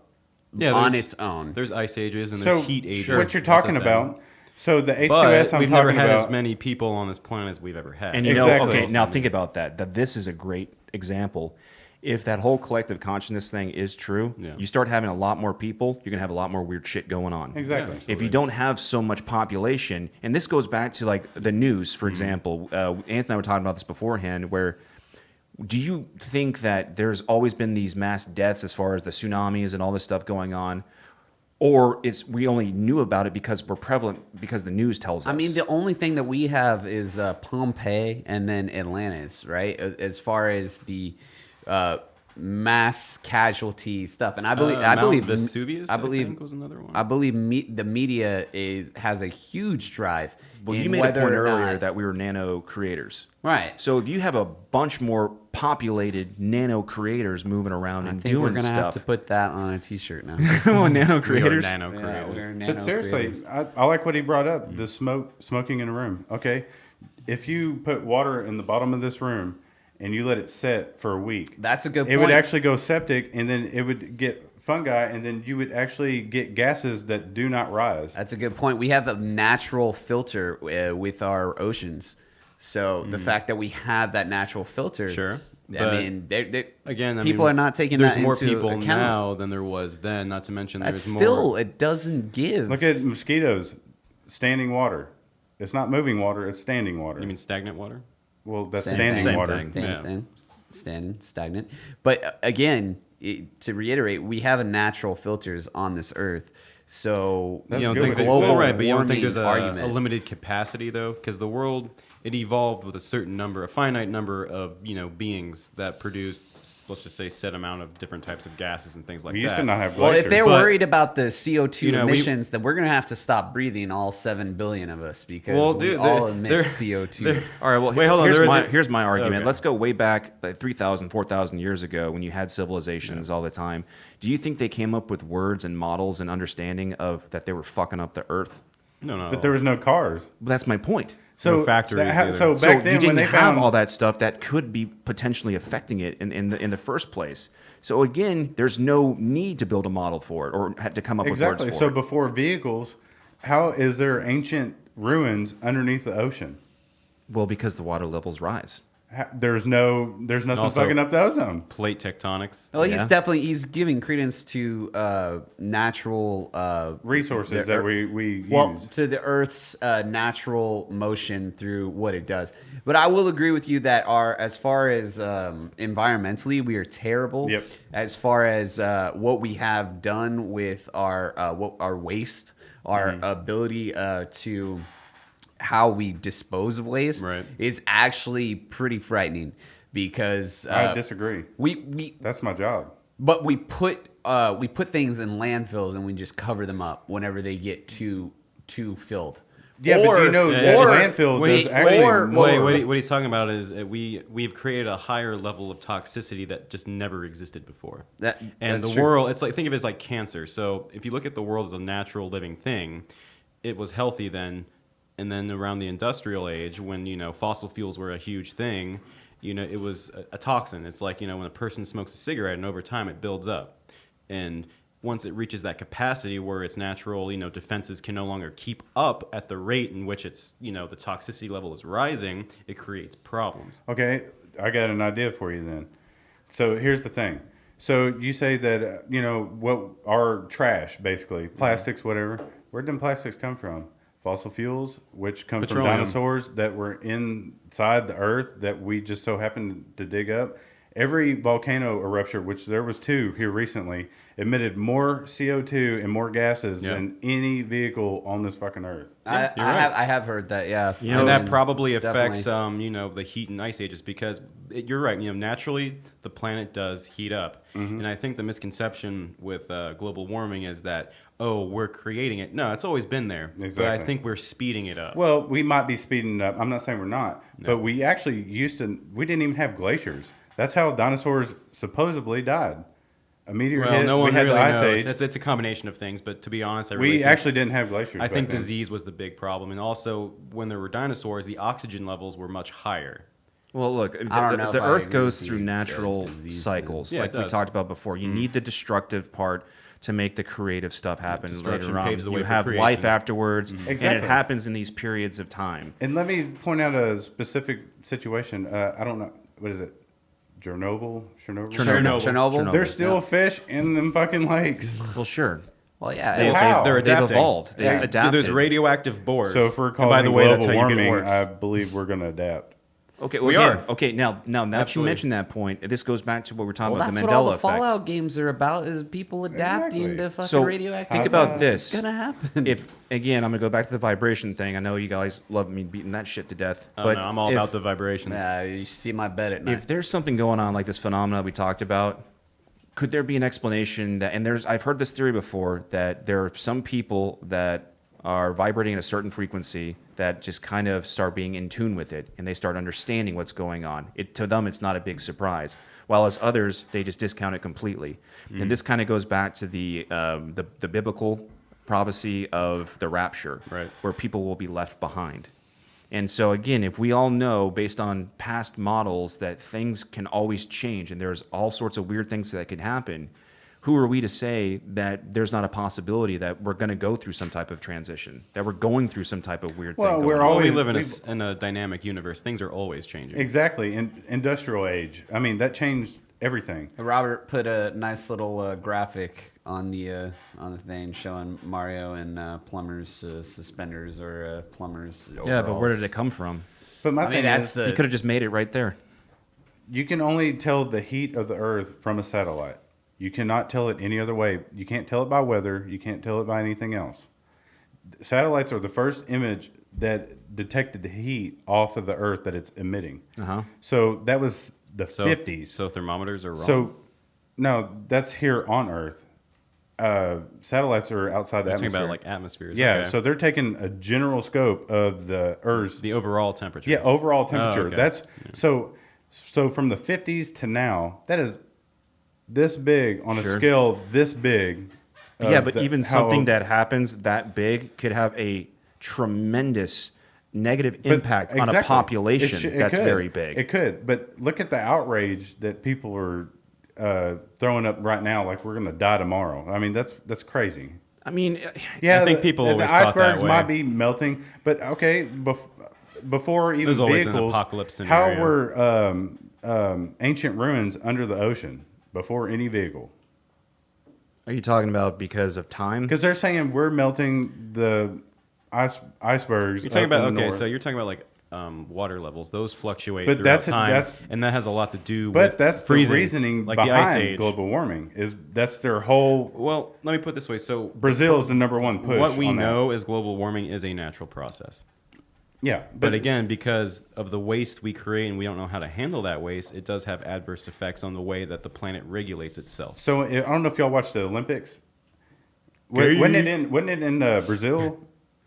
there's- its own. There's ice ages and so there's heat ages. what you're talking talking about. So the H2S But I'm we've never talking had about. as many people on this planet as we've ever had. And you Exactly. know, okay, now think about that. That this is a great example. If that whole collective consciousness thing is true, Yeah. you start having a lot more people, you're gonna have a lot more weird shit going on. Exactly. Yeah. If you don't have so much population, and this goes back to like the news, for example, Anthony and I were talking about this beforehand, where do you think that there's always been these mass deaths as far as the tsunamis and all this stuff going on? Or we only knew about it because we're prevalent because the news tells us. I mean, the only thing that we have is Pompeii and then Atlantis, right? As far as the mass casualty stuff, and I believe, Mount Vesuvius, I believe think, was another one. I believe the media has a huge drive. well, in you made a whether point or earlier not- that we were nano creators. right. So if you have a bunch more populated nano creators moving around I and think we're doing gonna have stuff, to put that on a T-shirt now. oh, nano We are creators. nano Yeah, creators. we're nano But seriously, creators. I like what he brought up. The smoking in a room. Okay, if you put water in the bottom of this room and you let it set for a week, That's a good it would point. actually go septic, and then it would get fungi, and then you would actually get gases that do not rise. That's a good point. We have a natural filter with our oceans. So the fact that we have that natural filter, Sure, I but mean, Again, I people mean, are not taking there's that more into people account. now than there was then. Not to mention That's there's still more. it doesn't give. Look at mosquitoes, standing water. It's not moving water; it's standing water. You mean stagnant water? well, that's Same standing thing. water. thing. Same Yeah. thing. Standing, stagnant. But again, to reiterate, we have a natural filters on this earth. So That's you don't good think with that, you. well, right, but you don't think warming there's a argument. limited capacity though, because the world it evolved with a finite number of beings that produced, let's just say, set amount of different types of gases and things like We that. used to not have Well, glaciers. if they're But- worried about the CO2 You know, emissions, then we're going to have to stop breathing, all 7 billion of us, because Well, we dude, all they're- emit they're- All CO2. right, well, Wait, hold on, there is here's my argument. Okay. Let's go way back, like 3,000, 4,000 years ago, when you had civilizations all the time. Do you think they came up with words and models and understanding of that they were fucking up the Earth? No. But there was no cars. Well, that's my point. So factories either. So So back then, you didn't when they have found all that stuff that could be potentially affecting it in the first place. So again, there's no need to build a model for it or had to come up exactly. with words So for it. before vehicles, how is there ancient ruins underneath the ocean? Well, because the water levels rise. There's nothing Also- fucking up the ozone. Plate tectonics. Well, Yeah. he's giving credence to natural Resources the that Earth- we use. well, to the Earth's natural motion through what it does. But I will agree with you that as far as environmentally, we are terrible. Yep. As far as what we have done with our waste, our ability to how we dispose of waste, Right. is actually pretty frightening, because I disagree. we That's my job. but we put things in landfills and we just cover them up whenever they get too filled. Yeah, but do you know Yeah, that or- landfill when does he- actually or- more? Wait, what he's talking about is we've created a higher level of toxicity that just never existed before. And That's the true. world, it's like, think of it as like cancer. So if you look at the world as a natural living thing, it was healthy then, and then around the industrial age, when fossil fuels were a huge thing, it was a toxin. It's like when a person smokes a cigarette, and over time it builds up, and once it reaches that capacity where its natural, defenses can no longer keep up at the rate in which it's, the toxicity level is rising, it creates problems. Okay, I got an idea for you then. So here's the thing. So you say that what our trash, basically plastics, whatever. Where did plastics come from? Fossil fuels, which come Petroleum. from dinosaurs that were inside the earth that we just so happened to dig up. Every volcano eruption, which there was 2 here recently, emitted more CO2 and more gases Yeah. than any vehicle on this fucking earth. Yeah, you're right. I have heard that, yeah. And that probably Definitely. affects, the heat and ice ages, because you're right. naturally the planet does heat up, and I think the misconception with global warming is that we're creating it. No, it's always been there, but I Exactly. think we're speeding it up. Well, we might be speeding up. I'm not saying we're not, but we actually we didn't even have glaciers. That's how dinosaurs supposedly died. A meteor hit, no one we had really the ice knows. age. It's a combination of things, but to be honest, I really We think, actually didn't have glaciers. I think back then. disease was the big problem, and also when there were dinosaurs, the oxygen levels were much higher. Well, look, I don't know the if I Earth agree goes with through you, natural disease cycles, Yeah, like it we does. talked about before. You need the destructive part to make the creative stuff happen destruction later on. paves the way You for have creation. life afterwards, and it Exactly. happens in these periods of time. And let me point out a specific situation. I don't know. What is it? Chernobyl? Chernobyl. There's still fish in them fucking lakes. Well, sure. Well, yeah. They, How? They're they've adapting. evolved. They've Yeah. adapted. There's radioactive boars. So if we're And calling by the way, that's global how you get it warming, works. I believe we're going to adapt. Okay, well, We again, are. Okay, now that you Absolutely. mentioned that point, this goes back to what we're talking Well, about, that's the what all Mandela the effect. Fallout games are about, is people adapting Exactly. to fucking So radioactive. think about It's this. It's gonna happen. If again, I'm gonna go back to the vibration thing. I know you guys love me beating that shit to death, but I'm all if, about the vibrations. You see my bed at night. if there's something going on like this phenomena we talked about, could there be an explanation that? And I've heard this theory before, that there are some people that are vibrating at a certain frequency that just kind of start being in tune with it, and they start understanding what's going on. To them, it's not a big surprise. While as others, they just discount it completely. And this kind of goes back to the biblical prophecy of the rapture, Right. where people will be left behind. And so again, if we all know based on past models that things can always change and there's all sorts of weird things that could happen, who are we to say that there's not a possibility that we're going to go through some type of transition, that we're going through some type of weird Well, thing? we're going on? all- Well, we always- live in we've- in a dynamic universe. Things are always changing. Exactly. Industrial age. I mean, that changed everything. Robert put a nice little graphic on the thing showing Mario in plumber's suspenders or plumber's. Yeah, but where did overalls. it come from? But my I mean, thing that's is, You could have just made it right there. you can only tell the heat of the Earth from a satellite. You cannot tell it any other way. You can't tell it by weather. You can't tell it by anything else. satellites are the first image that detected the heat off of the Earth that it's emitting. Uh-huh. So that was the So, 50s. So thermometers are wrong. So, no, that's here on Earth. Satellites are outside the You're talking atmosphere. about like atmospheres. Yeah, okay. so they're taking a general scope of the Earth's the overall temperature. overall temperature. okay. That's so from the 50s to now, that is this big on a Sure. scale this big. of Yeah, but the- even how- something that happens that big could have a tremendous negative but impact on a exactly. population It that's could. very big. It could, but look at the outrage that people are throwing up right now. Like we're going to die tomorrow. I mean, that's crazy. I mean, Yeah, I think people the always thought that icebergs way. might be melting, but okay, before even There's always an vehicles, apocalypse how scenario. were ancient ruins under the ocean before any vehicle? are you talking about because of time? Because they're saying we're melting the icebergs. You're talking up in about the okay, north. so you're talking about like water levels. Those fluctuate But throughout that's- time, that's- and that has a lot to do But with that's freezing, the reasoning like the ice behind age. global warming. Is that's their whole Well, let me put it this way. So Brazil is the number one push. what we on that. know is global warming is a natural process. Yeah, But again, because of the waste we create and we don't know how to handle that waste, it does have adverse effects on the way that the planet regulates itself. so I don't know if y'all watched the Olympics. Wasn't it in Brazil?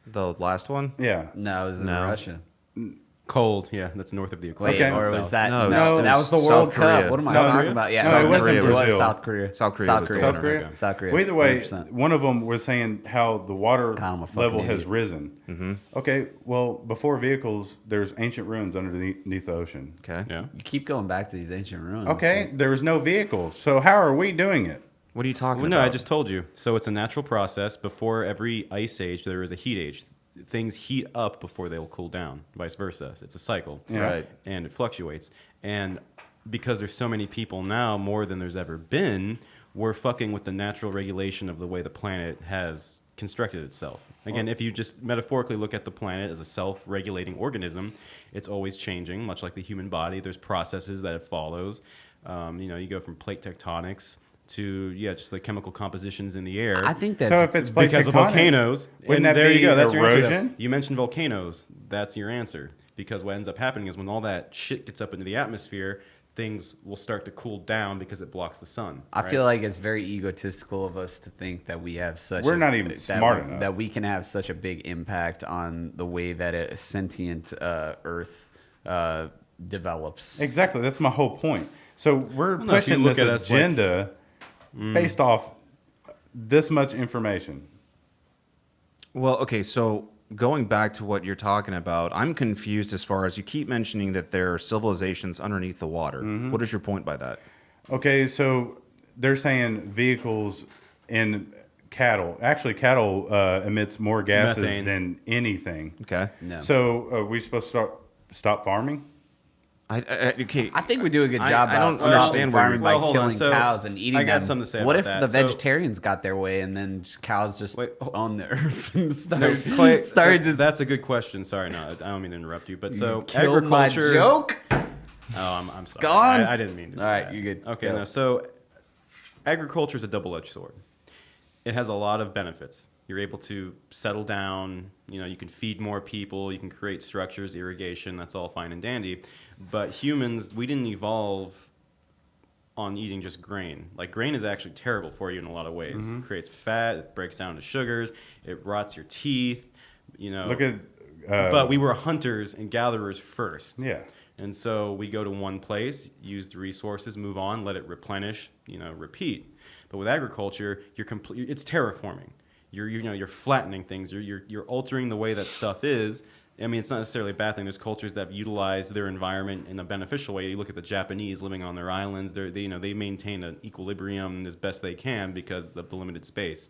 The last one? Yeah. No, it was in No. Russia. Cold, yeah, that's north of the equator. Wait, Okay. or South. was that? No, No, it that was was the South World Korea. Cup. What am I South talking Korea? about? Yeah, No, South it wasn't Korea. It was Brazil. South Korea. South Korea South was the Korea. South Korea? Okay. South Korea. Well, either way, 100%. one of them was saying how the water God, I'm a fucking level has idiot. risen. Mm-hmm. Okay, well, before vehicles, there's ancient ruins underneath the ocean. Okay. Yeah. You keep going back to these ancient ruins. Okay, there was no vehicles. So how are we doing it? What are you talking Well, no, about? I just told you. So it's a natural process. Before every ice age, there is a heat age. Things heat up before they will cool down, vice versa. It's a cycle. Yeah. Right. And it fluctuates. And because there's so many people now, more than there's ever been, we're fucking with the natural regulation of the way the planet has constructed itself. Again, if you just metaphorically look at the planet as a self-regulating organism, it's always changing, much like the human body. There's processes that it follows. You go from plate tectonics to just the chemical compositions in the air. I think that's So if it's plate Because of tectonics, volcanoes. wouldn't And that there you be go. That's your answer. erosion? You mentioned volcanoes. That's your answer. Because what ends up happening is when all that shit gets up into the atmosphere, things will start to cool down because it blocks the sun. I right? feel like it's very egotistical of us to think that we have such. We're not even smart enough. That we can have such a big impact on the way that a sentient Earth develops. Exactly, that's my whole point. So we're Well, no, if you pushing look this at us like- agenda based off this much information. Well, okay, so going back to what you're talking about, I'm confused as far as you keep mentioning that there are civilizations underneath the water. Mm-hmm. What is your point by that? Okay, so they're saying vehicles and cattle. Actually, cattle emits more gases Methane. than anything. Okay. No. So are we supposed to stop farming? Okay. I think we do a good I- job. I don't about stopping understand where farming you're- by Well, hold on. killing So, cows and eating I got them. something to say What about if that. the So- vegetarians got their way and then cows just Wait, own the earth and No, started, Clay, started just that's a good question. Sorry, no, I don't mean to interrupt you. But so killed my agriculture. joke? Oh, I'm sorry. Gone? I didn't mean to. Do All right, that. you're good. Okay, Go. no. So agriculture is a double-edged sword. It has a lot of benefits. You're able to settle down. You can feed more people. You can create structures, irrigation. That's all fine and dandy. But humans, we didn't evolve on eating just grain. Like grain is actually terrible for you in a lot of ways. It creates fat. It breaks down to sugars. It rots your teeth. Look at. But we were hunters and gatherers first. Yeah. And so we go to one place, use the resources, move on, let it replenish, repeat. But with agriculture, it's terraforming. You're flattening things. You're altering the way that stuff is. I mean, it's not necessarily a bad thing. There's cultures that utilize their environment in a beneficial way. You look at the Japanese living on their islands. They maintain an equilibrium as best they can because of the limited space.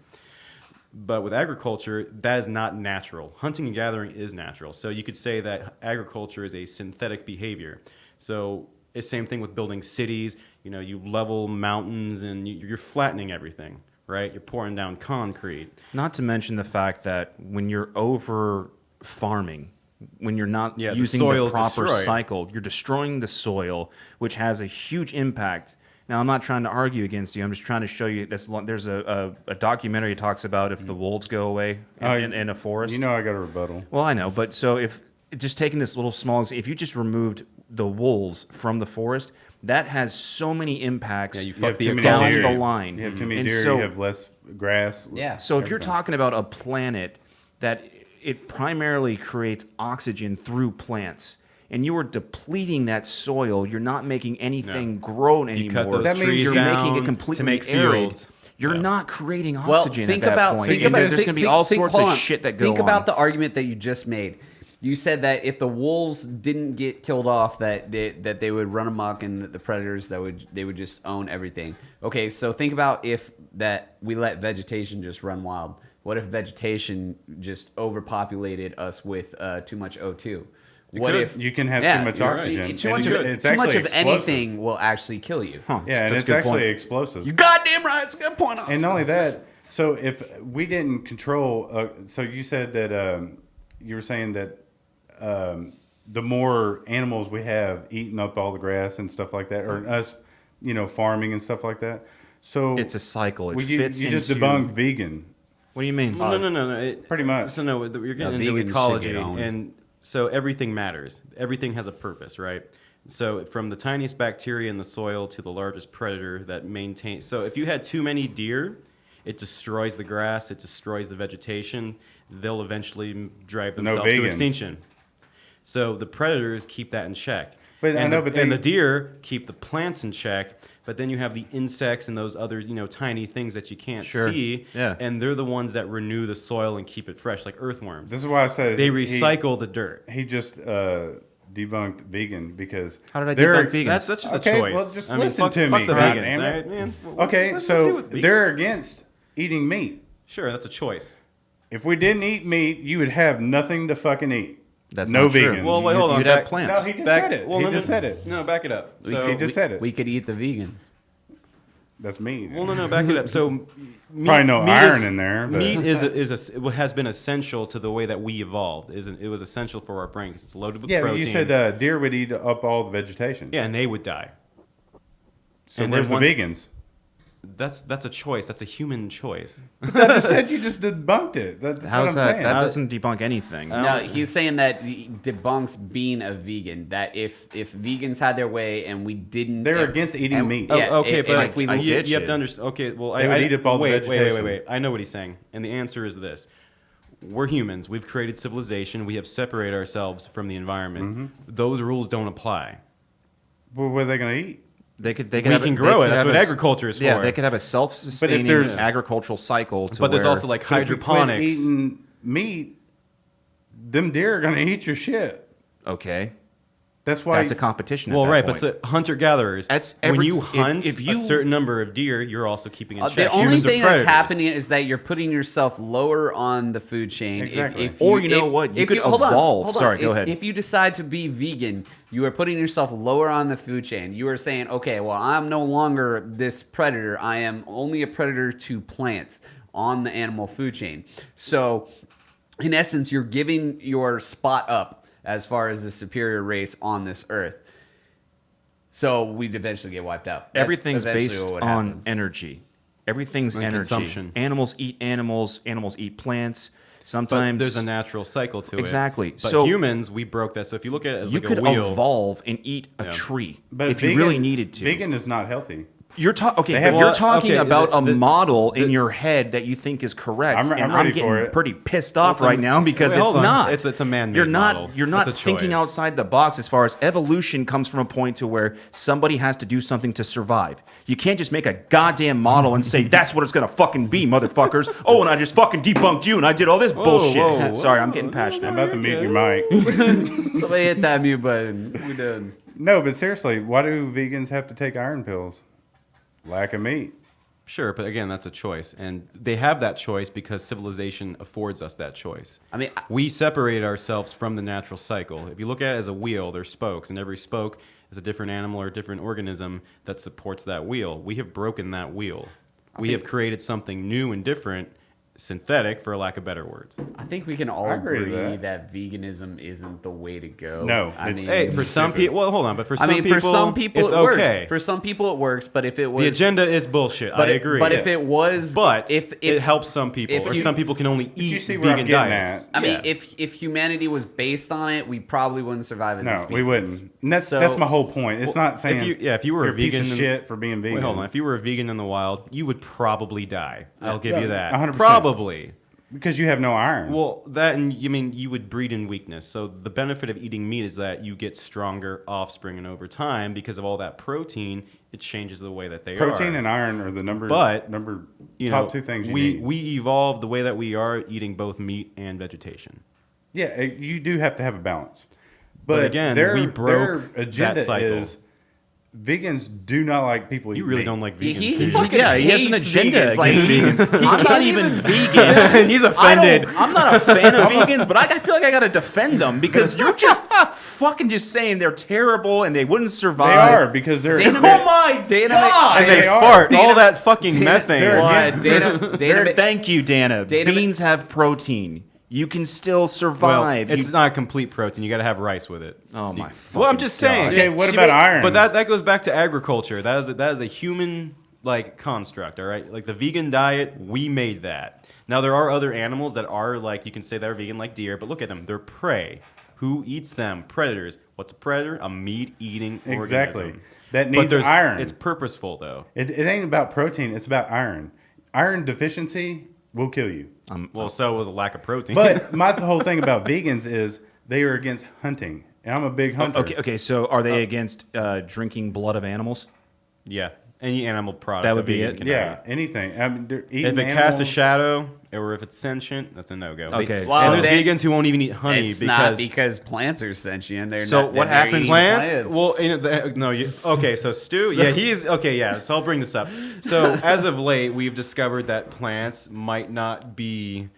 But with agriculture, that is not natural. Hunting and gathering is natural. So you could say that agriculture is a synthetic behavior. So it's same thing with building cities. You level mountains and you're flattening everything, right? You're pouring down concrete. Not to mention the fact that when you're over farming, when you're not Yeah, the using the soil's proper destroyed. cycle, you're destroying the soil, which has a huge impact Now, I'm not trying to argue against you. I'm just trying to show you this. There's a documentary that talks about if the wolves go away in a forest. You know, I got a rebuttal. Well, I know, but so if just taking this little small, if you just removed the wolves from the forest, that has so many impacts Yeah, you You fuck have the too many down deer. the line. You have too many And deer. so- You have less grass. Yeah. So if you're everything. talking about a planet that it primarily creates oxygen through plants, and you are depleting that soil, you're not making anything grow You cut anymore. those That means trees you're down making it completely to make arid. fields. You're Yeah. not creating Well, oxygen think at that about point. think And about there's going to be all sorts hold of on. shit that go Think on. about the argument that you just made. You said that if the wolves didn't get killed off, that they would run amok, and that the predators they would just own everything. Okay, so think about if that we let vegetation just run wild. What if vegetation just overpopulated us with too much O2? What could. if You can have yeah, too much you're right. oxygen. Too and much you- of, it's too much actually of explosive. anything will actually kill you. Huh, Yeah, and that's it's a good actually point. explosive. You goddamn right. It's a good point. And not only that, so if we didn't control, so you said that you were saying that the more animals we have eating up all the grass and stuff like that, or us, farming and stuff like that. So It's a cycle. It well, fits you just into- debunked vegan, What do you mean? No. pretty much. So no, you're getting No, into vegans should ecology, get owned. and so everything matters. Everything has a purpose, right? So from the tiniest bacteria in the soil to the largest predator that maintains. So if you had too many deer, it destroys the grass, it destroys the vegetation. They'll eventually drive No themselves to vegans. extinction. So the predators keep that in check. But I and know, the, but and they- the deer keep the plants in check. But then you have the insects and those other, tiny things that you can't Sure. see. Yeah. And they're the ones that renew the soil and keep it fresh, like earthworms. This is why I said They recycle the dirt. He just debunked vegan because How did I they're- debunk vegan? That's just Okay, a choice. well, just I mean, listen fuck, to fuck me, the God vegans, damn it. all right, man? Okay, What's this to do so with vegans? they're against eating meat. Sure, that's a choice. If we didn't eat meat, you would have nothing to fucking eat. That's no not true. vegans. Well, wait, hold on. You'd have plants. No, he just said it. Well, He no, just no, said it. No, back it up. So He just said it. We could eat the vegans. That's meat. Well, no, back it up. So meat, Probably no meat iron is- in there, but- Meat has been essential to the way that we evolved. It was essential for our brain because it's loaded with Yeah, but protein. you said deer would eat up all the vegetation. Yeah, and they would die. So and where's the then once- vegans? That's a choice. That's a human choice. I just said you just debunked it. That's How's what I'm that? saying. That doesn't debunk anything. No, he's saying that he debunks being a vegan. That if vegans had their way and we didn't, They're against eating and- meat. Yeah, Oh, okay, and but if we, you get have you. to understand. Okay, well, They would eat up all the wait, vegetation. Wait. I know what he's saying, and the answer is this: we're humans. We've created civilization. We have separated ourselves from the environment. Mm-hmm. Those rules don't apply. Well, what are they going to eat? They could We have can they grow it. could That's have what a- agriculture is Yeah, for. they could have a self-sustaining there's- agricultural cycle. To But there's where- also like But if we quit hydroponics. eating meat, them deer are going to eat your shit. okay, That's why. that's a competition. Well, at that right, point. but so hunter gatherers. That's when every- you if- hunt if you- a certain number of deer, you're also keeping in check. the only Humans are thing that's predators. happening is that you're putting yourself lower on the food chain. Exactly. Or you know what? You could evolve. Sorry, go ahead. If you decide to be vegan, you are putting yourself lower on the food chain. You are saying, okay, well, I'm no longer this predator. I am only a predator to plants on the animal food chain. So, in essence, you're giving your spot up as far as the superior race on this earth. So we'd eventually get wiped out. That's everything's eventually based what would on happen. energy. Everything's And energy. consumption. Animals eat animals. Animals eat plants. But Sometimes there's a natural cycle to it. Exactly. But So- humans, we broke that. So if you look at it as you like could a wheel, evolve and eat a Yeah. tree but if vegan, you really needed to. Vegan is not healthy. You're talking. Okay, They but have- you're Well, talking okay, about a the- model in your head that you think is correct, I'm and ready I'm getting for it. pretty pissed off Well, it's a- right now because wait, it's hold on. not. It's a man-made You're not. model. You're not It's a thinking choice. outside the box as far as evolution comes from a point to where somebody has to do something to survive. You can't just make a goddamn model and say that's what it's gonna fucking be, motherfuckers. Oh, and I just fucking debunked you and I did all this bullshit. whoa, Sorry, I'm whoa, getting passionate. I'm about to mute your mic. Somebody hit that mute button. We done. No, but seriously, why do vegans have to take iron pills? Lack of meat. Sure, but again, that's a choice, and they have that choice because civilization affords us that choice. I mean, We separated ourselves from the natural cycle. If you look at it as a wheel, there's spokes, and every spoke is a different animal or a different organism that supports that wheel. We have broken that wheel. We have created something new and different, synthetic, for lack of better words. I think we can all I agree agree with that veganism isn't the way to go. No, I it's- mean, Hey, for some people, well, hold on, but for I some mean, people, for some people it's it okay. works. For some people it works, but if it was The agenda is bullshit. but I it- agree. But if it was, But if it helps some people, if or you- some people can only eat you see where I'm vegan getting diets. at? I mean, Yeah. if humanity was based on it, we probably wouldn't survive as a No, species. we wouldn't. And that's So- my whole point. It's not saying if you were you're a vegan piece of shit for being vegan. Wait, hold on. If you were a vegan in the wild, you would probably die. I'll give you that. 100%. Probably. Because you have no iron. Well, that and you mean you would breed in weakness. So the benefit of eating meat is that you get stronger offspring, and over time, because of all that protein, it changes the way that they are. Protein and iron are the number You top know, two things you we need. we evolved the way that we are eating both meat and vegetation. Yeah, you do have to have a balance. But again, we broke their agenda that cycle. is vegans do not like people You eat really meat. don't like He- vegans. he do you? fucking Yeah, he has an hates agenda vegans. Like, against vegans. I'm I'm not even vegan. And he's offended. I'm not a fan of vegans, but I feel like I got to defend them because you're just fucking just saying they're terrible and they wouldn't They survive. are because they're Dana- Oh my Dana- God! And they They are. fart Dana- all that fucking Dana- methane. they're What? against- Dana, Dana, Thank you, Dana. Dana- Beans have protein. You can still Well, survive. it's You- not complete protein. You got to have rice with it. Oh, my Well, I'm fucking just God. saying. Okay, what She about made- iron? But that goes back to agriculture. That is a human like construct. All right, like the vegan diet, we made that. Now there are other animals that are like you can say they're vegan, like deer, but look at them. They're prey. Who eats them? Predators. What's a predator? A meat-eating Exactly. organism. That But needs there's- iron. It's purposeful though. It ain't about protein. It's about iron. Iron deficiency will kill you. Well, so was a lack of protein. But my whole thing about vegans is they are against hunting, and I'm a big hunter. Okay. So are they against drinking blood of animals? yeah, any animal product That would a be vegan it? can Yeah, eat. anything. I mean, they're If eating it casts a animals- shadow, or if it's sentient, that's a no-go. Okay, Well, and there's they- vegans who won't even eat honey it's because not because plants are sentient. They're So not, what they're happens- eating plants. Well, no. Okay, so Stu, yeah, he's okay. Yeah, so I'll bring this up. So as of late, we've discovered that plants might not be,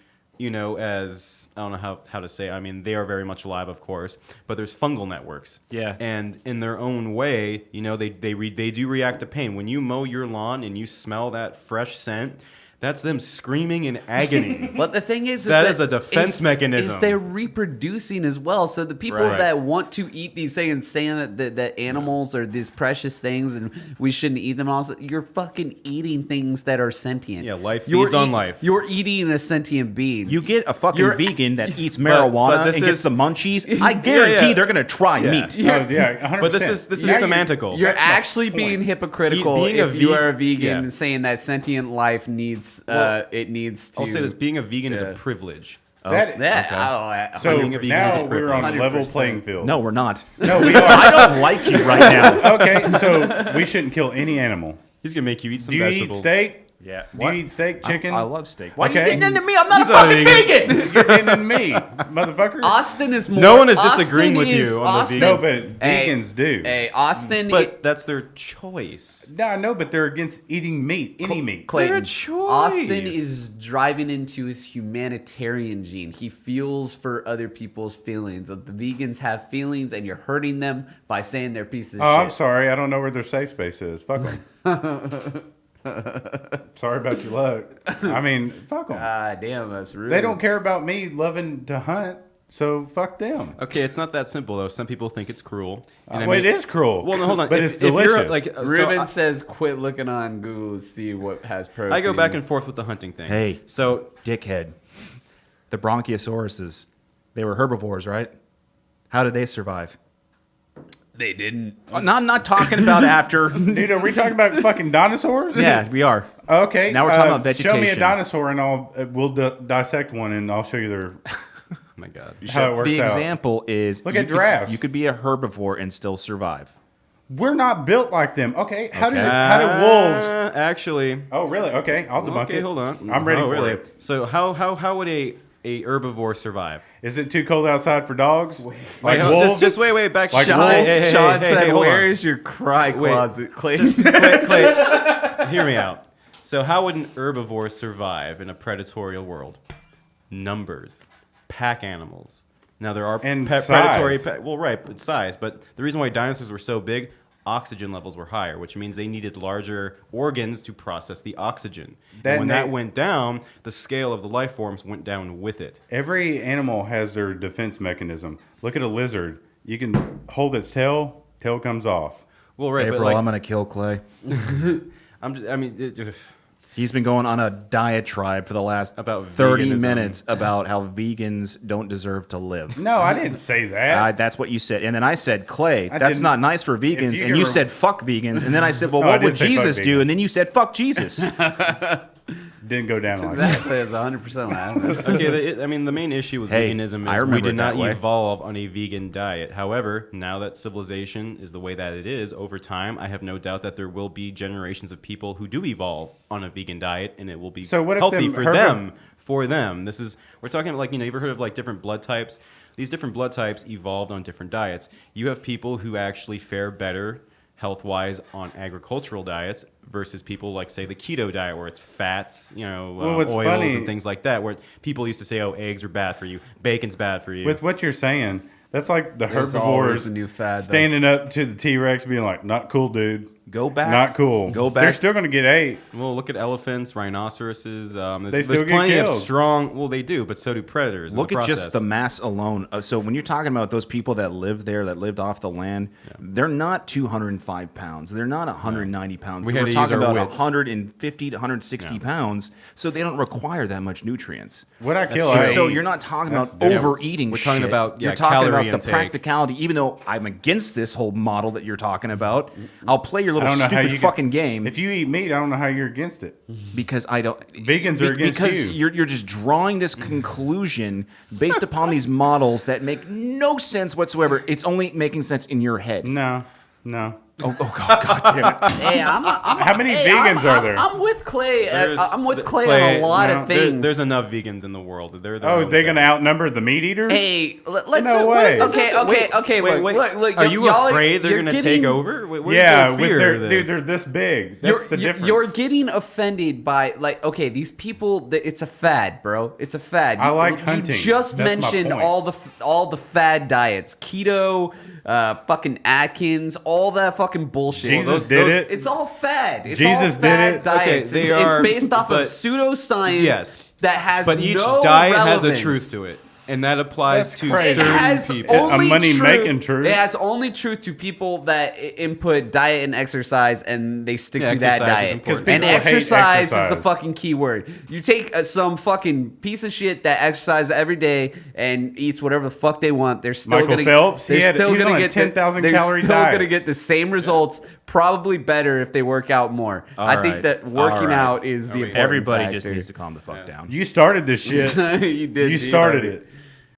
as I don't know how to say. I mean, they are very much alive, of course, but there's fungal networks. Yeah. And in their own way, they do react to pain. When you mow your lawn and you smell that fresh scent, that's them screaming in agony. But the thing is That is a defense mechanism. Is they're reproducing as well. So the people Right. that want to eat these things, saying that animals are these precious things and we shouldn't eat them, also you're fucking eating things that are sentient. Yeah, life You're feeds on life. You're eating a sentient being. You get a fucking You're- vegan that eats marijuana this and gets is- the munchies. I guarantee yeah. they're gonna try Yeah. meat. Oh, yeah, 100%. But this is Now you- semantical. You're That's my actually being point. hypocritical Being a if you are a vegan- vegan yeah. saying that sentient life needs Well, it needs to. I'll say this: being a vegan is Yeah. a privilege. That- Yeah. Okay. Oh, So Being a vegan is now a we're on a privilege. level 100%. playing field. No, we're not. No, we I are. don't like you right now. Okay, so we shouldn't kill any animal. He's gonna make you eat some Do you vegetables. eat steak? Yeah. Do you eat steak, chicken? I love steak. Why are Okay. you getting into me? I'm not He's a not fucking vegan. vegan. You're getting into me, motherfucker. Austin is more. No one is disagreeing Austin with you is- on the Austin, No, but Hey, vegans do. Hey, Austin. But that's their choice. No, I know, but they're against eating meat, any meat. Clayton, Their choice. Austin is driving into his humanitarian gene. He feels for other people's feelings. The vegans have feelings, and you're hurting them by saying they're pieces of Oh, shit. I'm sorry. I don't know where their safe space is. Fuck them. Sorry about your luck. I mean, fuck them. Ah, damn, that's rude. They don't care about me loving to hunt, so fuck them. Okay, it's not that simple though. Some people think it's cruel. And I Well, mean- it is cruel. Well, no, hold on. But it's delicious. You're, like, so Ruben says, "Quit looking on Google to see what has protein." I go back and forth with the hunting thing. Hey. so Dickhead. The Bronchiosauruses. They were herbivores, right? How did they survive? They didn't. No, I'm not talking about after. Dude, are we talking about fucking dinosaurs? Yeah, we are. Okay. Now we're talking about Show me a vegetation. dinosaur, and we'll dissect one, and I'll show you oh my God. how it works The out. example is Look you at could- giraffes. You could be a herbivore and still survive. We're not built like them. Okay. How do Okay. wolves? Actually? Oh, really? Okay. I'll debunk Okay, it. hold on. I'm ready Oh, for really? it. So how would a herbivore survive? Is it too cold outside for dogs? Like Wait, wolves? just wait, back. Like Sean, wolves? Sean said, hold on. "Where is your cry Wait. closet, Clayton?" Clay, hear me out. So how would an herbivore survive in a predatory world? Numbers, pack animals. Now there are And predatory. size. Well, right, but size. But the reason why dinosaurs were so big, oxygen levels were higher, which means they needed larger organs to process the oxygen. That And when that ma- went down, the scale of the life forms went down with it. Every animal has their defense mechanism. Look at a lizard. You can hold its tail comes off. Well, right, April, but like, I'm gonna kill Clay. I mean, He's been going on a diatribe for the last About 30 veganism. minutes about how vegans don't deserve to live. No, I didn't say that. That's what you said. And then I said, Clay, I that's didn't- not nice for vegans. you And can you re- said, fuck vegans. And then I said, well, No, I what would did say fuck Jesus do? vegans. And then you said, fuck Jesus. Didn't go down like that. Exactly, it's 100% what happened. okay, I mean, the main issue with Hey, veganism I is we remember did it not that way. evolve on a vegan diet. However, now that civilization is the way that it is, over time, I have no doubt that there will be generations of people who do evolve on a vegan diet, and it will be So what if healthy them for them. For them, this is we're talking about, like, you know, you ever heard of like different blood types? These different blood types evolved on different diets. You have people who actually fare better health-wise on agricultural diets versus people like, say, the keto diet, where it's fats, you know, Well, what's oils funny- and things like that, where people used to say, oh, eggs are bad for you, bacon's bad for you. With what you're saying, that's like the There's herbivores always a new fad, though. standing up to the T-Rex being like, not cool, dude. Go back. Not cool. Go back. They're still going to get ate. Well, look at elephants, rhinoceroses. They There's still get plenty of killed. strong. Well, they do, but so do predators. in Look the at just process. the mass alone. So when you're talking about those people that live there, that lived off the land, they're not 205 pounds. They're not 190 pounds. We We're had to use talking our about wits. 150 to 160 pounds. So they don't require that much nutrients. What I kill, true. I And so eat. you're not talking That's about different. overeating. We're talking shit. about, you're yeah, talking calorie about the intake. practicality. Even though I'm against this whole model that you're talking about, I'll play your I little don't know how stupid you fucking can, game If you eat meat, I don't know how you're against it. because I don't. Vegans are against because you. You're just drawing this conclusion based upon these models that make no sense whatsoever. It's only making sense in your head. No. Oh God damn it! Hey, How many vegans are there? I'm with Clay. There's- I'm with the- Clay, Clay, on a lot no, of There- things. there's enough vegans in the world. They're their Oh, own they're going to thing. outnumber the meat eaters? Hey, let's. No what is- way. Okay. Wait, Look. Are you y'all afraid they're you're going to getting- take over? Where's Yeah, the with fear their of this? dude, they're this big. That's the difference. You're getting offended by, like, okay, these people. It's a fad, bro. It's a fad. I like You hunting. just That's my mentioned point. all the fad diets, keto, fucking Atkins, all that fucking bullshit. Jesus did it. It's all fad. It's Jesus all did fad it. Diets. Okay, it's, they are, it's based off of but- pseudoscience. Yes. That has But each no diet has a relevance. truth to it, and that applies That's to crazy. It certain has people. only A money-making truth. It has only truth to people that input diet and exercise, and they stick Yeah, to that exercise is diet. important. 'Cause And people hate exercise is the exercise. fucking key word. You take some fucking piece of shit that exercises every day and eats whatever the fuck they want. They're still Michael gonna Phelps, They're he still was gonna on a get 10,000 they're calorie still diet. gonna get the same results. Probably better if they work out more. I think right. that working All right. out is the important Everybody factor. just needs to calm the fuck down. You started this shit. you did. You started it.